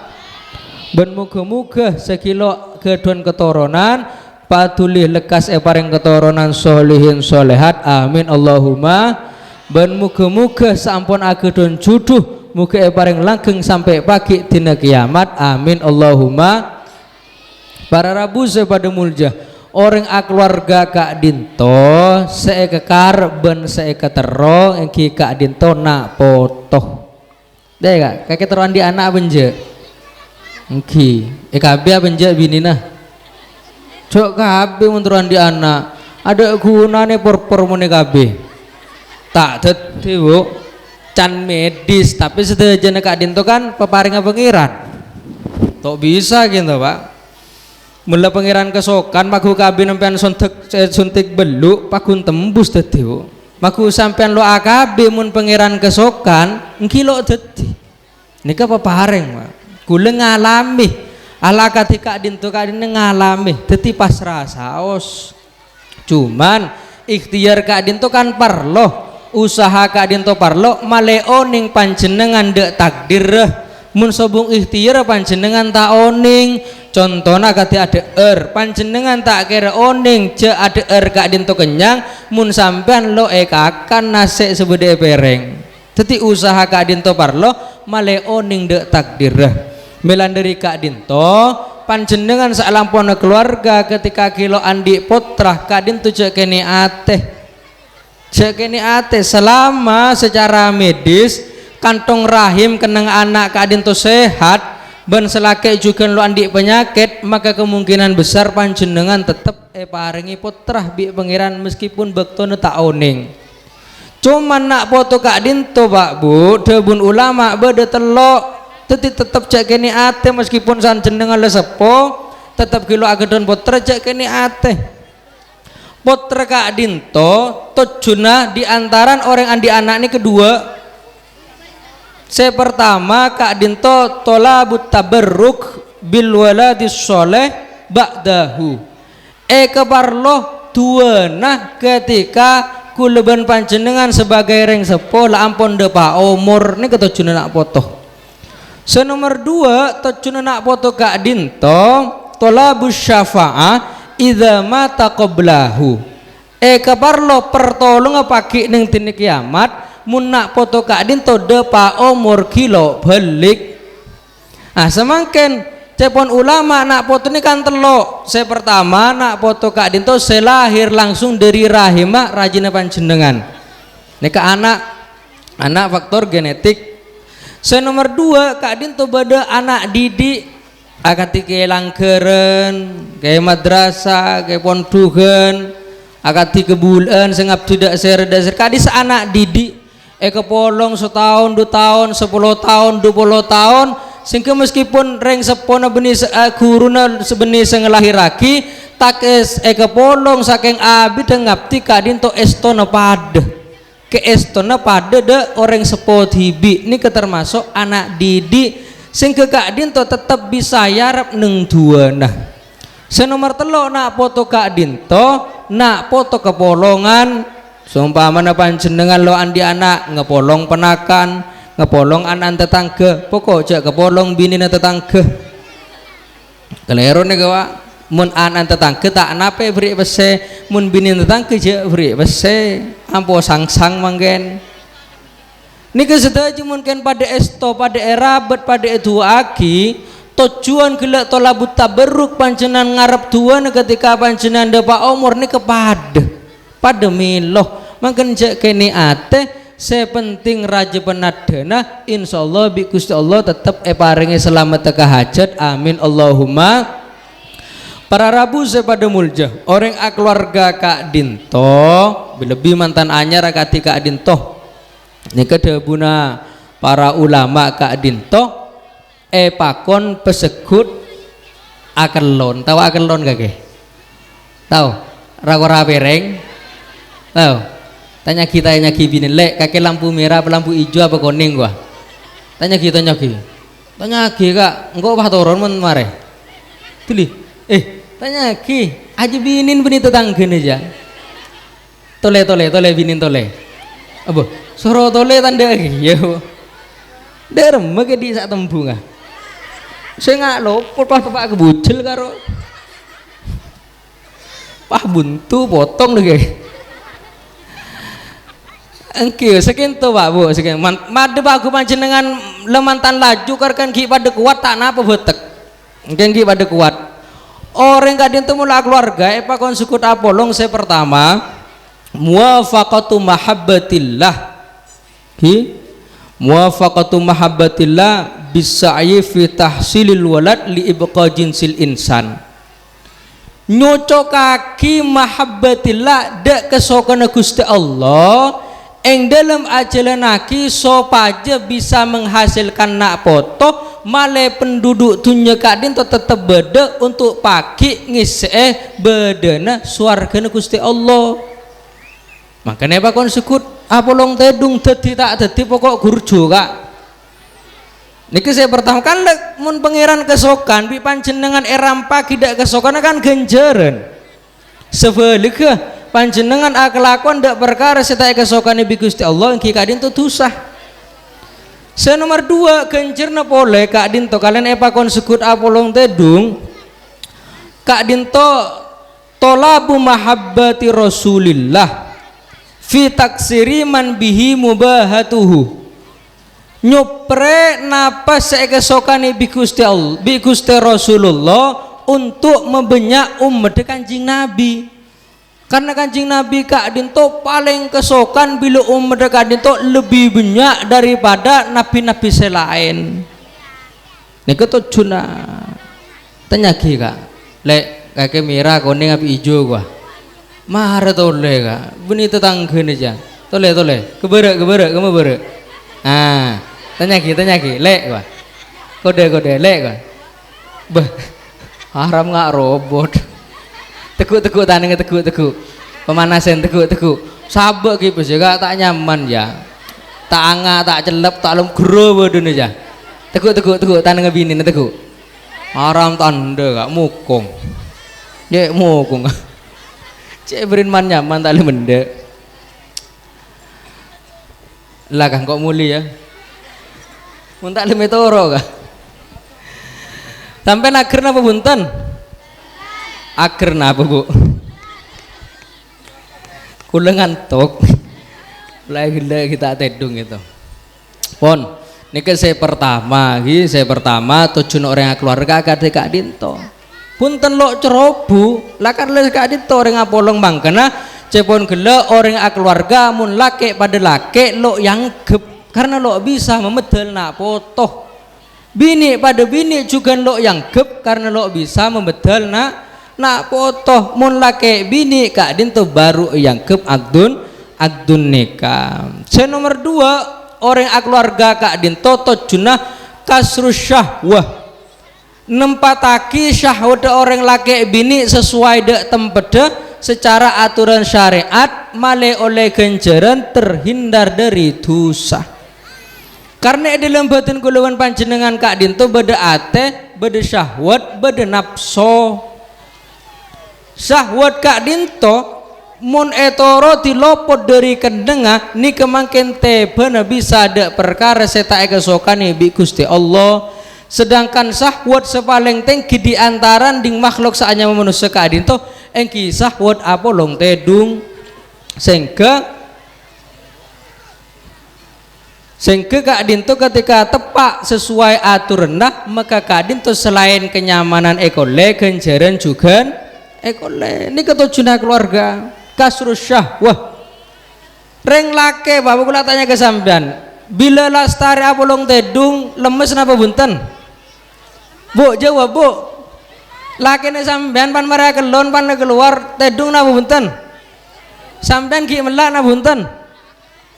Ben muga-muga sekilo kedon keturunan patulih lekas paring keturunan solihin solehat amin Allahumma. Ben muga-muga sampun agedon juduh muga paring langgeng sampai pagi dina kiamat amin Allahumma. Para rabu pada mulja orang keluarga Kak Dinto seekekar ben seeketero engki Kak Dinto nak potoh deh kak kakek teruan di anak benje engki EKB benje binina cok KB menteruan di anak ada gunane por mune KB tak teti bu can medis tapi sedejana Kak Dinto kan peparingan pengiran tok bisa gitu pak mula pengiran kesokan maku KB nampian suntik beluk pakun tembus teti bu maku sampean lo AKB mun pengiran kesokan ngkilo teti nika peparing pak kula ngalami ala ketika Dinto Kak Dinto ngalami teti pas rasaos cuman ikhtiar Kak Dinto kan parlo usaha Kak Dinto parlo maleo ning panjenengan dek takdir mun sobung ikhtiar panjenengan tak oning contohnya kati ada panjenengan tak kira oning je ada Kak Dinto kenyang mun sampean lo akan nasi sebede pereng jadi usaha Kak Dinto parlo maleo ning dek takdir melandari Kak Dinto panjenengan saalampona keluarga ketika kilo andi potrah Kak Dinto je kene ate selama secara medis kantong rahim kenang anak Kak Dinto sehat ban selake juga lo andi penyakit maka kemungkinan besar panjenengan tetap paringi putrah bi pengiran meskipun bektone tak oning cuman nak foto Kak Dinto Pak Bu debun ulama beda telok tetap cek kene ate meskipun sanjenengan lesepo tetap kilo agedon putra cek kene ate putra Kak Dinto tujuna diantaran orang andi anak ini kedua pertama Kak Dinto tolabut tabarruk bil waladis soleh ba'dahu keparloh duana ketika kuleban panjenengan sebagai reng sepo la ampun depa umur ini ketujuna nak potoh senomor dua tujuna nak foto Kak Dinto tolabus syafa'ah idza mata qablahu keparlo pertolong pagi ning dina kiamat mun nak foto Kak Dinto depa umur kilo balik semangken cepon ulama nak foto ini kan telok pertama nak foto Kak Dinto selahir langsung dari rahimah rajina panjenengan nika anak faktor genetik nomor dua Kak Dinto bada anak didik akati ke langkeren ke madrasah ke pondugen akati ke bulan sengap tidak ser kadis anak didik kepolong setahun 2 tahun 10 tahun 20 tahun sehingga meskipun reng sepona benih guruna sebenih sengelahiraki tak kepolong saking abi dengapti Kak Dinto estona pada ke estona pada de orang sepot hibi ini termasuk anak didik sehingga Kak Dinto tetap bisa yarap neng dua nah senomor telok nak foto Kak Dinto nak foto kepolongan sumpamana panjenengan lo andi anak ngepolong penakan ngepolong anak tetangga pokok cek kepolong bini tetangga kelero nih gawa mun anak tetangga tak nape beri bese mun bini tetangga je beri bese ampo sang manggen nika sedaya mungkin pada esto pada erabat pada itu aki tujuan gelak tolabut tabarruk panjenengan ngarep tuan ketika panjenengan depa umur nika pada miloh makan jak kene ate sepenting raja penadana insyaallah bi Gusti Allah tetap paringi selamat teka hajat amin Allahumma. Para rabu pada mulja orang keluarga Kak Dinto lebih mantan anyar kati Kak Dinto nika debuna para ulama Kak Dinto pakon pesegut akelon tahu akelon kage tahu rakora pereng tahu tanya kita bini lek kakek lampu merah apa lampu hijau apa kuning gua Tanya ki kak, engkau apa turun men mare. Tuli, tanya ki, aja binin bini tetanggen aja. Tole binin tole. Apa? Soro tole tanda ki, ya. Derem ke di sak tembung ah. Saya nggak lopot pas bapak kebucil karo. Pah buntu potong deh kayak. Engkau sekian tuh pak bu, sekian. Made bagu panjenengan lemantan laju karkan ki pada kuat tak napa betek. Mungkin ki pada kuat. Orang kadin tu mula keluarga, apa kon sukut apolong saya pertama muwafaqatu mahabbatillah. Ki muwafaqatu mahabbatillah bisa'yi fi tahsilil walad li ibqa jinsil insan. Nyocokaki mahabbatillah dak kesokana Gusti Allah eng dalam ajalanaki sopaja bisa menghasilkan nak poto male penduduk dunia kadin tetap beda untuk pagi ngise bedana suargana Gusti Allah. Makanya apa kon sekut apolong tedung dadi tak dadi pokok gurjo kak. Niki saya pertama kan mun pangeran kesokan bi panjenengan eram pagi dak kesokan kan genjeren. Sebaliknya panjenengan akelakuan ndak perkara setai kesokan bi Gusti Allah engki kadin tu tusah. Nomor 2 genjerna pole kadin to kalian epa kon sekut apolong tedung kadin to tolabu mahabbati Rasulillah fi taksiri man bihi mubahatuhu. Nyopre napa sekesokan bi Gusti Allah bi Gusti Rasulullah untuk membenyak umat Kanjeng Nabi. Karena Kanjeng Nabi Kak Dinto paling kesokan bila umat Kak Dinto lebih banyak daripada nabi-nabi selain. Ini ketujuna tanya Kak lek kakek mira kuning api hijau gua marah tole Kak beni tetangga aja tole keberek kamu berek tanya Ki lek gua kode lek gua bah haram nggak robot teguk taneng teguk pemanasan teguk sabek gitu juga tak nyaman ya tak anga tak celep tak lem gero bodone ya teguk taneng bini teguk haram tanda gak mukung ya mukung cek berin man nyaman tak lem mende lah kan kok muli ya mun tak lem toro kah sampai akhirnya apa bunten akhirnya apa bu kula ngantuk lagi kita tedung itu pon niki saya pertama tujuan orang keluarga kadhe Kak Dinto punten lo cerobu lakan le Kak Dinto orang apolong mangkena cepon gele orang keluarga mun lake pada lake lo yang gep karena lo bisa memedel nak potoh bini pada bini juga lo yang gep karena lo bisa memedel nak potoh mun lake bini Kak Dinto baru yang gep adun nikah. Nomor 2 orang keluarga Kak Dinto tojuna kasrus syahwah nempataki syahwat orang laki bini sesuai dek tempede secara aturan syariat male oleh genjeran terhindar dari dosa. Karena dalam batin kulawan panjenengan Kak Dinto beda ate beda syahwat beda nafsu. Syahwat Kak Dinto mun etoro dilopot dari kendengah ni kemangken tebena bisa ada perkara seta kesokane bi Gusti Allah. Sedangkan syahwat sepaling tinggi di antaran ding makhluk saanya manusia Kak Dinto engki syahwat apolong tedung sehingga Kak Dinto ketika tepak sesuai aturan maka Kak Dinto selain kenyamanan ekole genjaran juga ekole ini ketujuan keluarga kasrus syahwah reng lake bapak kula tanya ke sampean bila lastari apolong tedung lemes napa bunten bu jawab bu lake ne sampean pan marah kelon pan keluar tedung napa bunten sampean ki melak napa bunten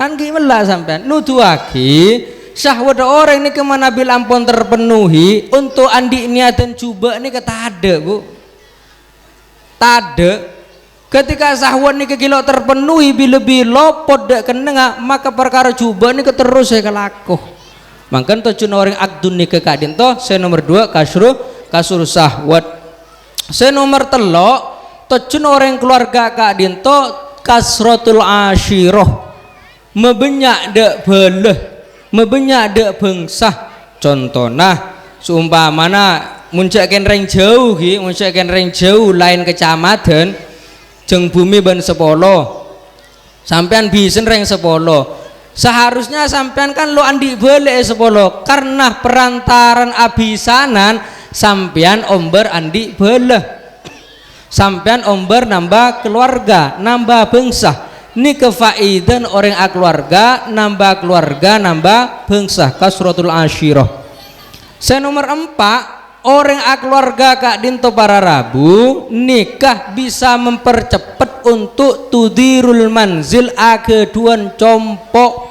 kan ki melak sampean nuduhaki syahwat orang ini kemana bil ampun terpenuhi untuk andi niatan coba ini ketada bu tade ketika syahwat ni kekilo terpenuhi lebih lopot dek kenenga maka perkara coba ni keterus saya kelakuh Mangkan tujuan orang akdun nikah Kak Dinto. Saya nomor 2 kasur sahwat. Saya nomor 3 tujuan orang keluarga Kak Dinto kasratul asyirah. Mebenyak dek beleh, mebenyak dek bengsah. Contohnya seumpamana muncaken reng jauh lain kecamatan jeng bumi ben 10 sampean bisen reng 10 seharusnya sampean kan lo andi balik 10 karena perantaran abisanan sampean omber andi balik sampean omber nambah keluarga nambah bangsa ini kefaidan orang keluarga nambah bangsa kasratul asyirah. Saya nomor 4 orang keluarga Kak Dinto para Rabu nikah bisa mempercepat untuk tudirul manzil ageduan compok.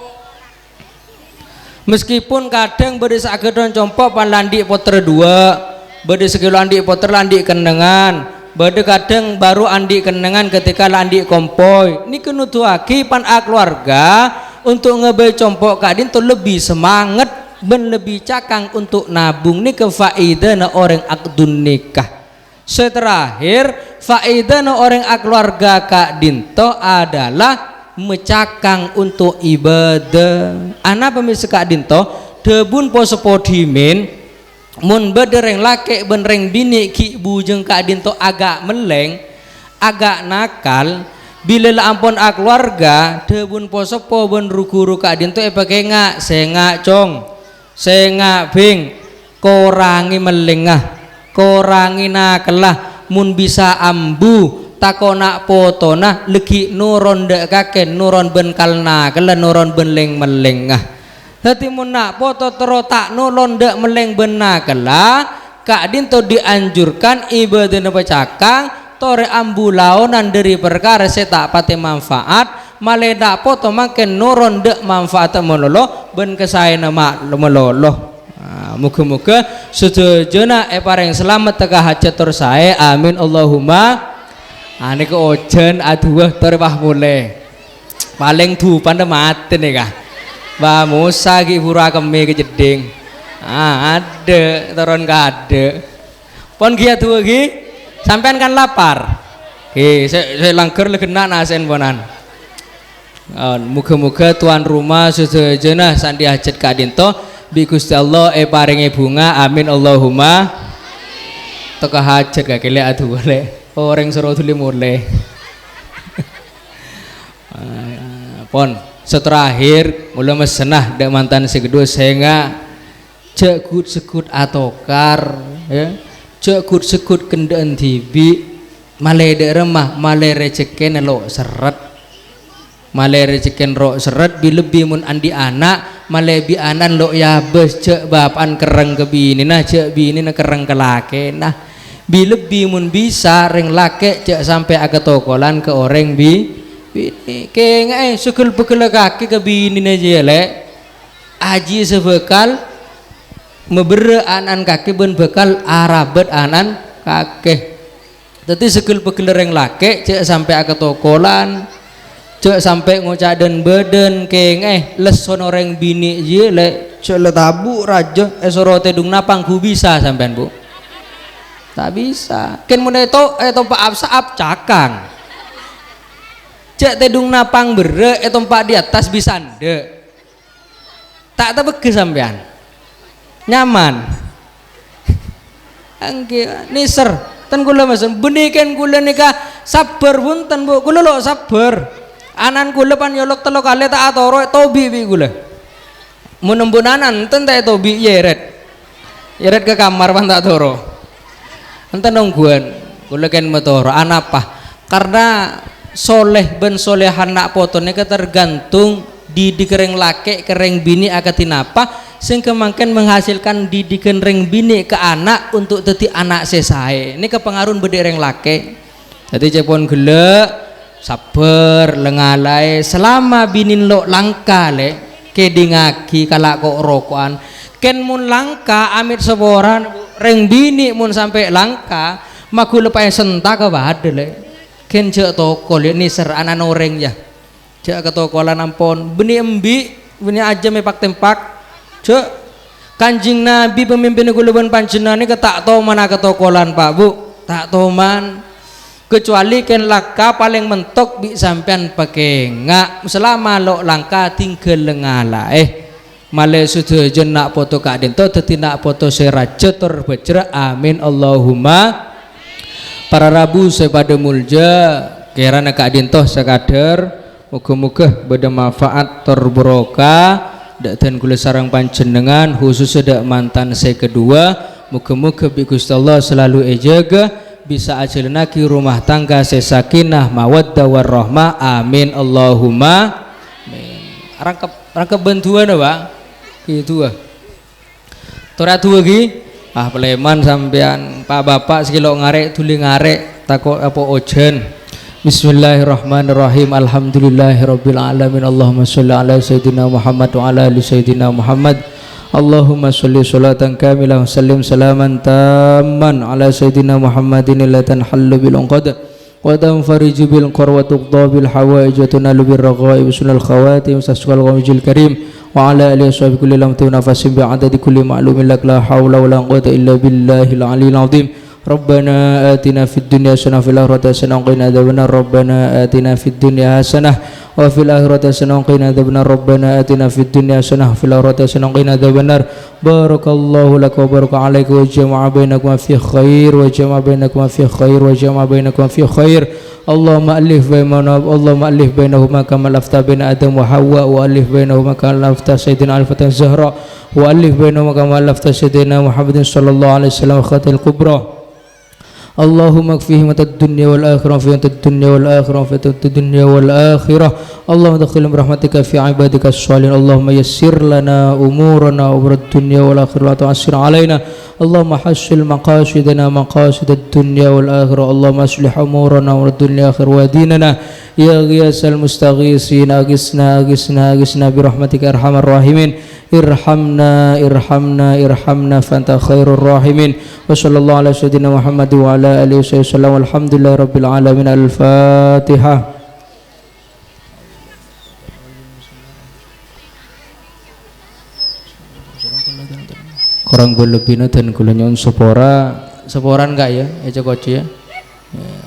Meskipun kadang beri ageduan compok pan landik poter 2 beri sekilo andik poter landik kendengan bade kadang baru andi kenengan ketika landi kompoi ini kenutuaki pan keluarga untuk ngebay compok Kak Dinto lebih semangat ben lebih cakang untuk nabung ini ke faedah orang akdun nikah. Terakhir faedah orang keluarga Kak Dinto adalah mecakang untuk ibadah. Anak pemirsa Kak Dinto debun poso podimin mun bedereng laki benreng bini ki bujeng Kak Dinto agak meleng agak nakal bila la ampun keluarga debun poso po ben rukuru Kak Dinto pakai ngak sengak cong sengak bing korangi melengah korangi nakalah mun bisa ambu takona potona legi nuron dek kaken nuron ben kalna kala nuron ben leng melengah. Hati munak foto terotak nolon dek meleng benak lah Kak Dinto dianjurkan ibadah pecakang tore ambulaonan dari perkara saya tak pati manfaat maleda foto makin nuron dek manfaat melolo ben kesaya nama melolo. Muka-muka sejujurnya pareng selamat teka hajat tor saya amin Allahumma. Ini ke ojen aduh terpah mulai paling tuh pada mati nih kah. Ba Musa ki pura keme kejeding ada turun kade pon kia tua ki sampean kan lapar saya langker lekena nasen bonan muka-muka tuan rumah sesejena sandi hajat Kak Dinto bi Gusti Allah paringi bunga amin Allahumma teka hajat gak kele adu boleh orang suruh tuli mulai pon seterakhir mulai mesenah dek mantan segedua sehingga cekut sekut atokar ya cekut sekut kendaan tibi malai dek remah malai receken lo seret malai receken ro seret bi lebih mun andi anak malai bi anan lo ya bes cek bapan kereng ke bini nah cek bini na kereng ke lake nah bi lebih mun bisa reng lake cek sampai agak tokolan ke orang bi kayak sukul bekal kaki ke bini aja le aji sebekal memberi anan kaki ben bekal arabet anan kaki tapi sukul bekal reng laki cek sampai agak tokolan cek sampai ngocaden beden kayak leson orang bini aja le cek le tabu raja sorote dung napang ku bisa sampean bu tak bisa ken mun itu pak absaap cakang cek tedung napang bere pak di atas bisa nde tak tebege sampean nyaman angge niser ten kula mesen beniken kula nikah sabar punten bu kula lo sabar anan kula pan yolok telo kali tak atoro tobi bi kula menembun anan enten tak tobi yeret ke kamar pan tak toro enten nungguan kula ken metoro anapa karena soleh ben solehan nak potone tergantung didikereng laki kereng bini akatin apa sing kemangken menghasilkan didiken reng bini ke anak untuk teti anak sesae ini kepengaruh bedereng laki jadi cepon gele sabar lengalai selama binin lo langka le kedingaki kalak kok rokokan ken mun langka amit seboran reng bini mun sampai langka maku lepai sentak ke badel le ken cek toko lihat nih ser anak orang ya cek ke toko lah nampon benih embi benih aja mepak tempak cek Kanjeng Nabi pemimpin kula panjenengan iki tak toman ketokolan Pak Bu, tak toman kecuali ken laka paling mentok bi sampean pekengak selama lo langka tinggal lengala male sudah nak foto kak dento dadi nak foto seraja terbejra amin Allahumma. Para rabu sepada mulja kirana kak dento sekadar muga-muga beda manfaat terberokah dan kula sarang panjenengan khususnya dak mantan saya kedua muga-muga bi Gusti Allah selalu ejaga bisa ajalnaki rumah tangga sesakinah mawaddah warahmah amin Allahumma amin. Rangkep bantuan Pak gitu tora tua lagi peleman sampean Pak Bapak sekilo ngarek tuli ngarek takut apa ojen. Bismillahirrahmanirrahim. Alhamdulillahirabbil alamin. Allahumma shalli ala sayyidina Muhammad wa ala ali sayyidina Muhammad. Allahumma shalli sholatan kamilah wa sallim salaman tamman ala sayyidina Muhammadin la tanhallu bil unqad wa tanfariju bil qurwa tuqda bil hawaij wa tunalu bir raghaib sunal khawatim sasqal qawjil karim wa ala alihi washabihi kulli lam tunafasim bi adadi kulli ma'lumin lak la haula wa la quwwata illa billahil aliyil azim. ربنا آتنا في الدنيا حسنة وفي الآخرة حسنة وقنا عذاب النار ربنا آتنا في الدنيا حسنة وفي الآخرة حسنة وقنا عذاب النار ربنا آتنا في الدنيا حسنة وفي الآخرة حسنة وقنا عذاب النار بارك الله لك وبارك عليك وجمع بينكما في خير وجمع بينكما في خير وجمع بينكما في خير اللهم ألف بينهما كما ألفت بين آدم وحواء وألف بينهما كما ألفت سيدنا علي فتح الزهراء وألف بينهما كما ألفت سيدنا محمد صلى الله عليه وسلم خاتم الكبرى اللهم اكفيهم الدنيا والآخرة في الدنيا والآخرة في الدنيا والآخرة اللهم ادخلهم برحمتك في عبادك الصالحين اللهم يسر لنا أمورنا أمور الدنيا والآخرة لا تعسر علينا اللهم حسن مقاصدنا مقاصد الدنيا والآخرة اللهم اصلح أمورنا أمور الدنيا والآخرة وديننا يا غياث المستغيثين أغثنا برحمتك أرحم الراحمين irhamna fanta khairur rahimin wa sallallahu ala sayyidina Muhammad wa ala alihi wasallam walhamdulillahi rabbil alamin. Al-Fatihah. Kurang berlebihnya dan kula nyuwun seporan enggak ya coach ya.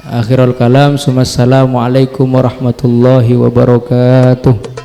Akhirul kalam assalamualaikum warahmatullahi wabarakatuh.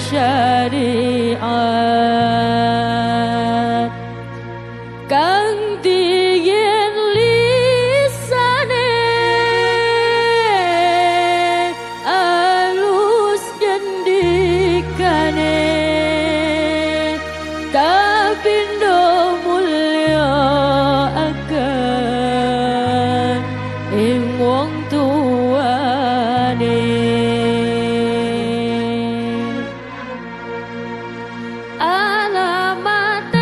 syariat kang diyen lisane alus jendikane kapindo mulya akan ing wong tuane alamat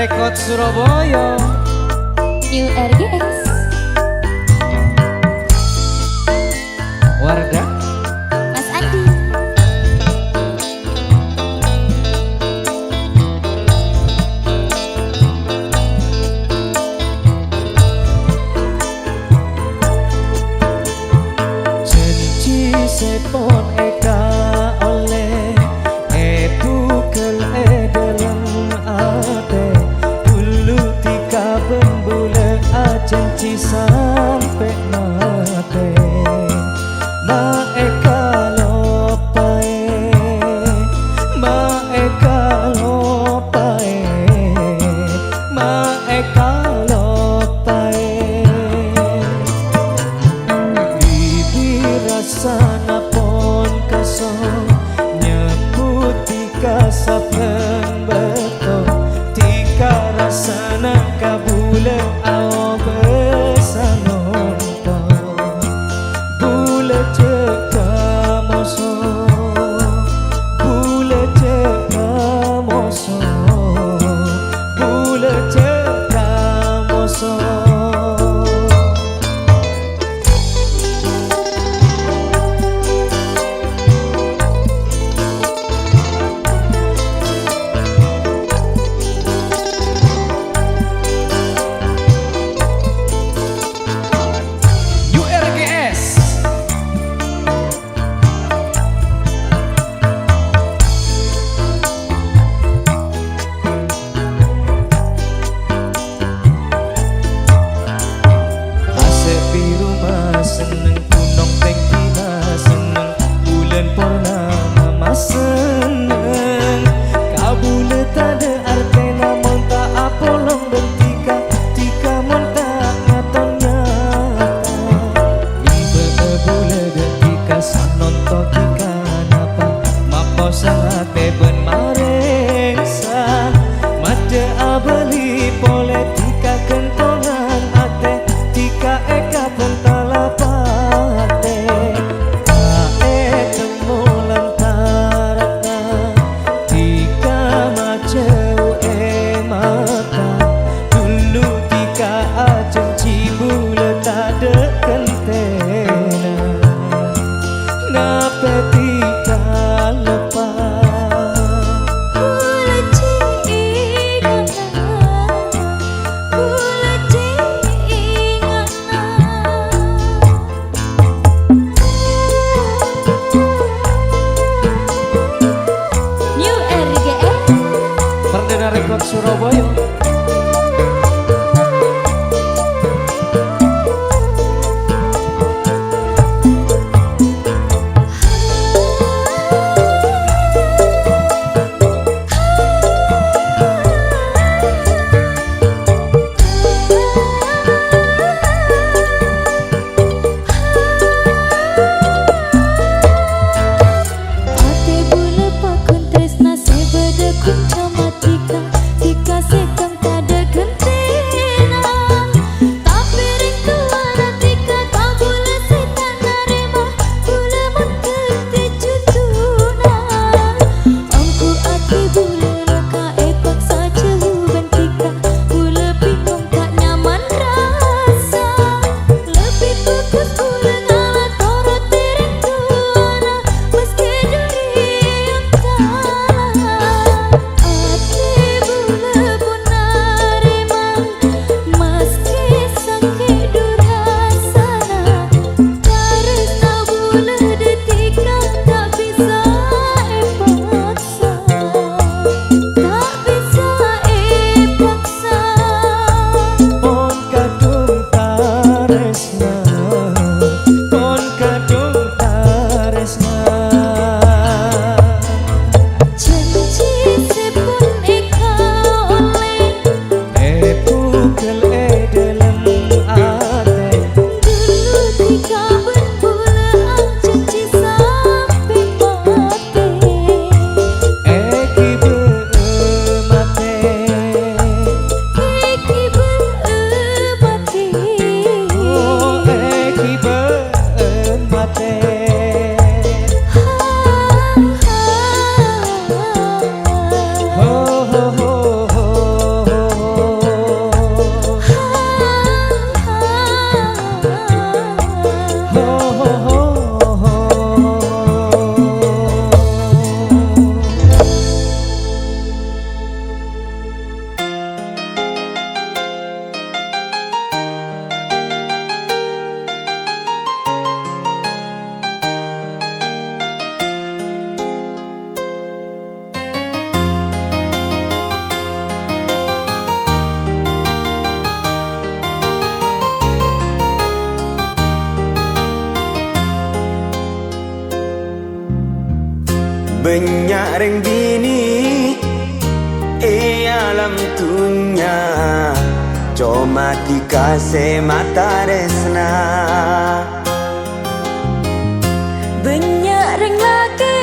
Rekod Surabaya New RGS Warga Mas Andi Janji sepon eka oleh bukel dalam ate Dulu tika banyak ring bini alam dunia cuma dikasih mata resna. Banyak ring laki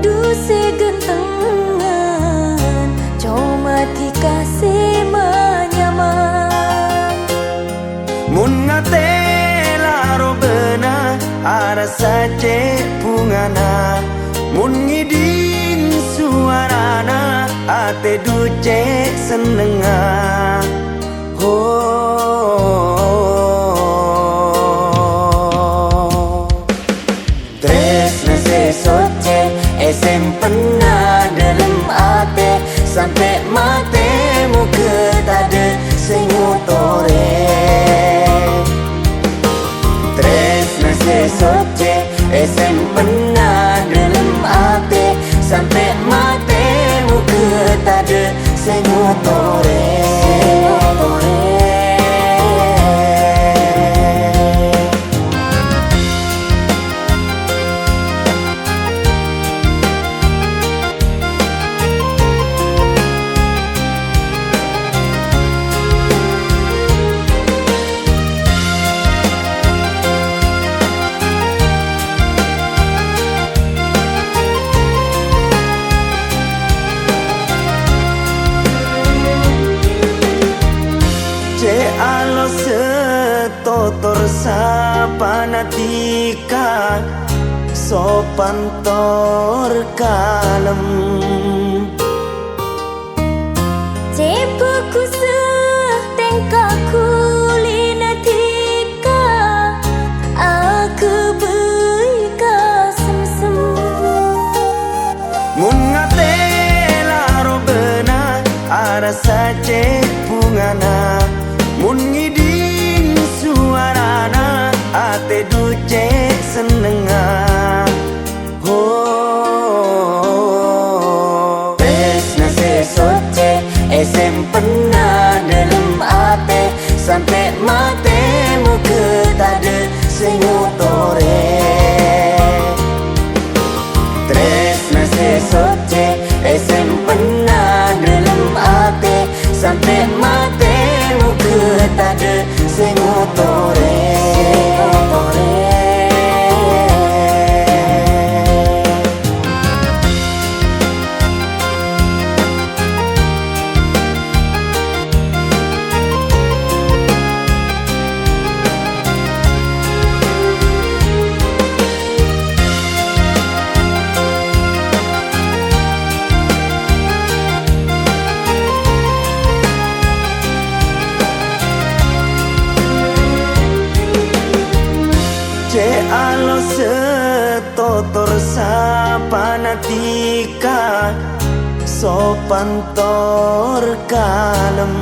dusi gentengan cuma dikasih menyaman. Mun ngate laro bena ada saja bungana. Mun ngiding suarana ate duce senenga. Tresna sesoce pernah dalam ate sampai mate muka tade senyutore. Tresna sesoce pernah dalam ate sampai mate muka tade senyutore. Alo setotor sapanatika sopan tor kalem. Cepaku setengkaku linatika aku beika sem-sem. Mun ngate laro bena ada saja bungana. Mun ngiding suarana ate duce senenga. Tresna sesoce pernah dalam ate sampai mate muka tade senyutore. Tresna sesoce pernah dalam ate sampai mate muka tade senyutore. Alo setotor sapanatika sopan tor kalem.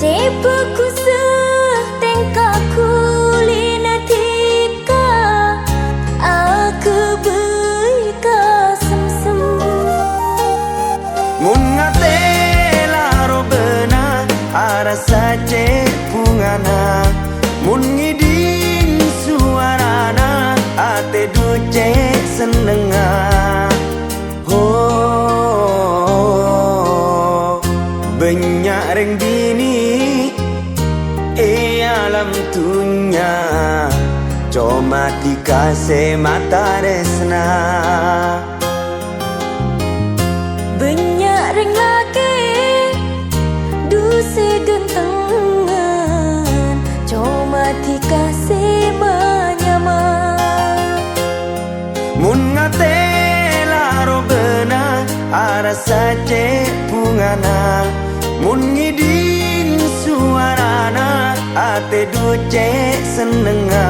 Cepaku setengkaku linatika aku beika sem-sem. Mun ngate laro bena ada saja bungana. Mun ngiding suarana ate duce senenga. Banyak ring bini alam dunia cuma dikasih mata resna. Banyak ring laki dusi gentengan cuma dikasih menyaman. Mun ngate laro bena ada saja bungana. Mun ngiding suarana ate duce senenga.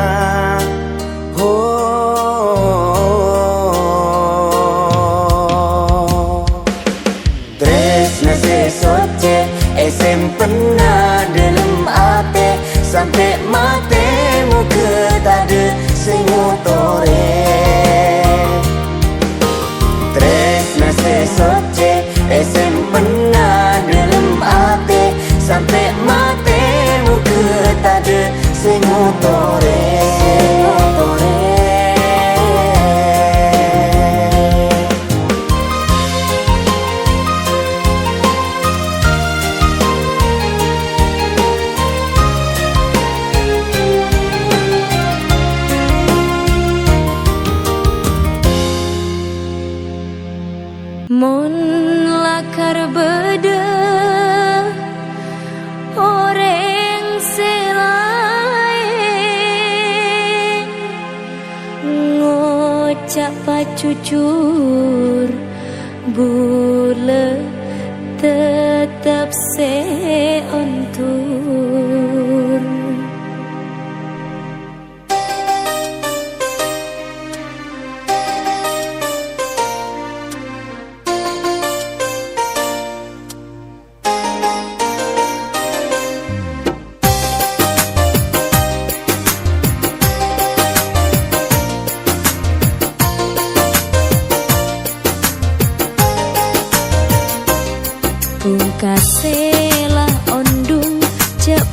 Tresna sesoce pernah dalam ate sampai mate muka tade senyutore. Tresna sesoce pernah dalam ate sampai mate muka tade senyutore. cak pacujur bule tetap seontur. Pungkaselah ondung cak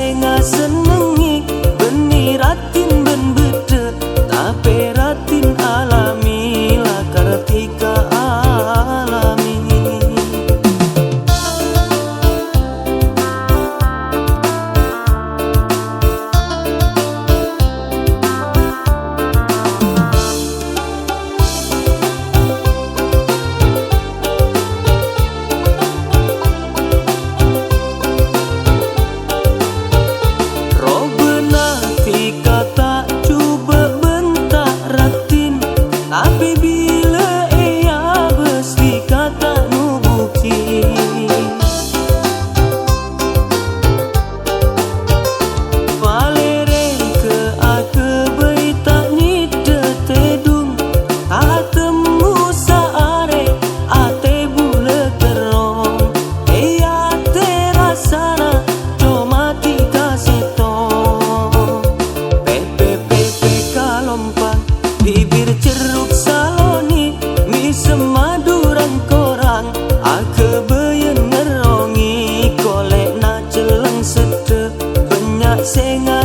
senga senengi beni ratin ben bede tapi ratin alami lakar tika alami. Tapi bila ia besti kata nubuki Valere ke ake berita ni tetedung tak temu saare ate bule terong ia terasana cuma tiga setong pepe kalompang bibir ceruk saloni mi semaduran korang ake beyen ngerongi kolek na celeng sede banyak senga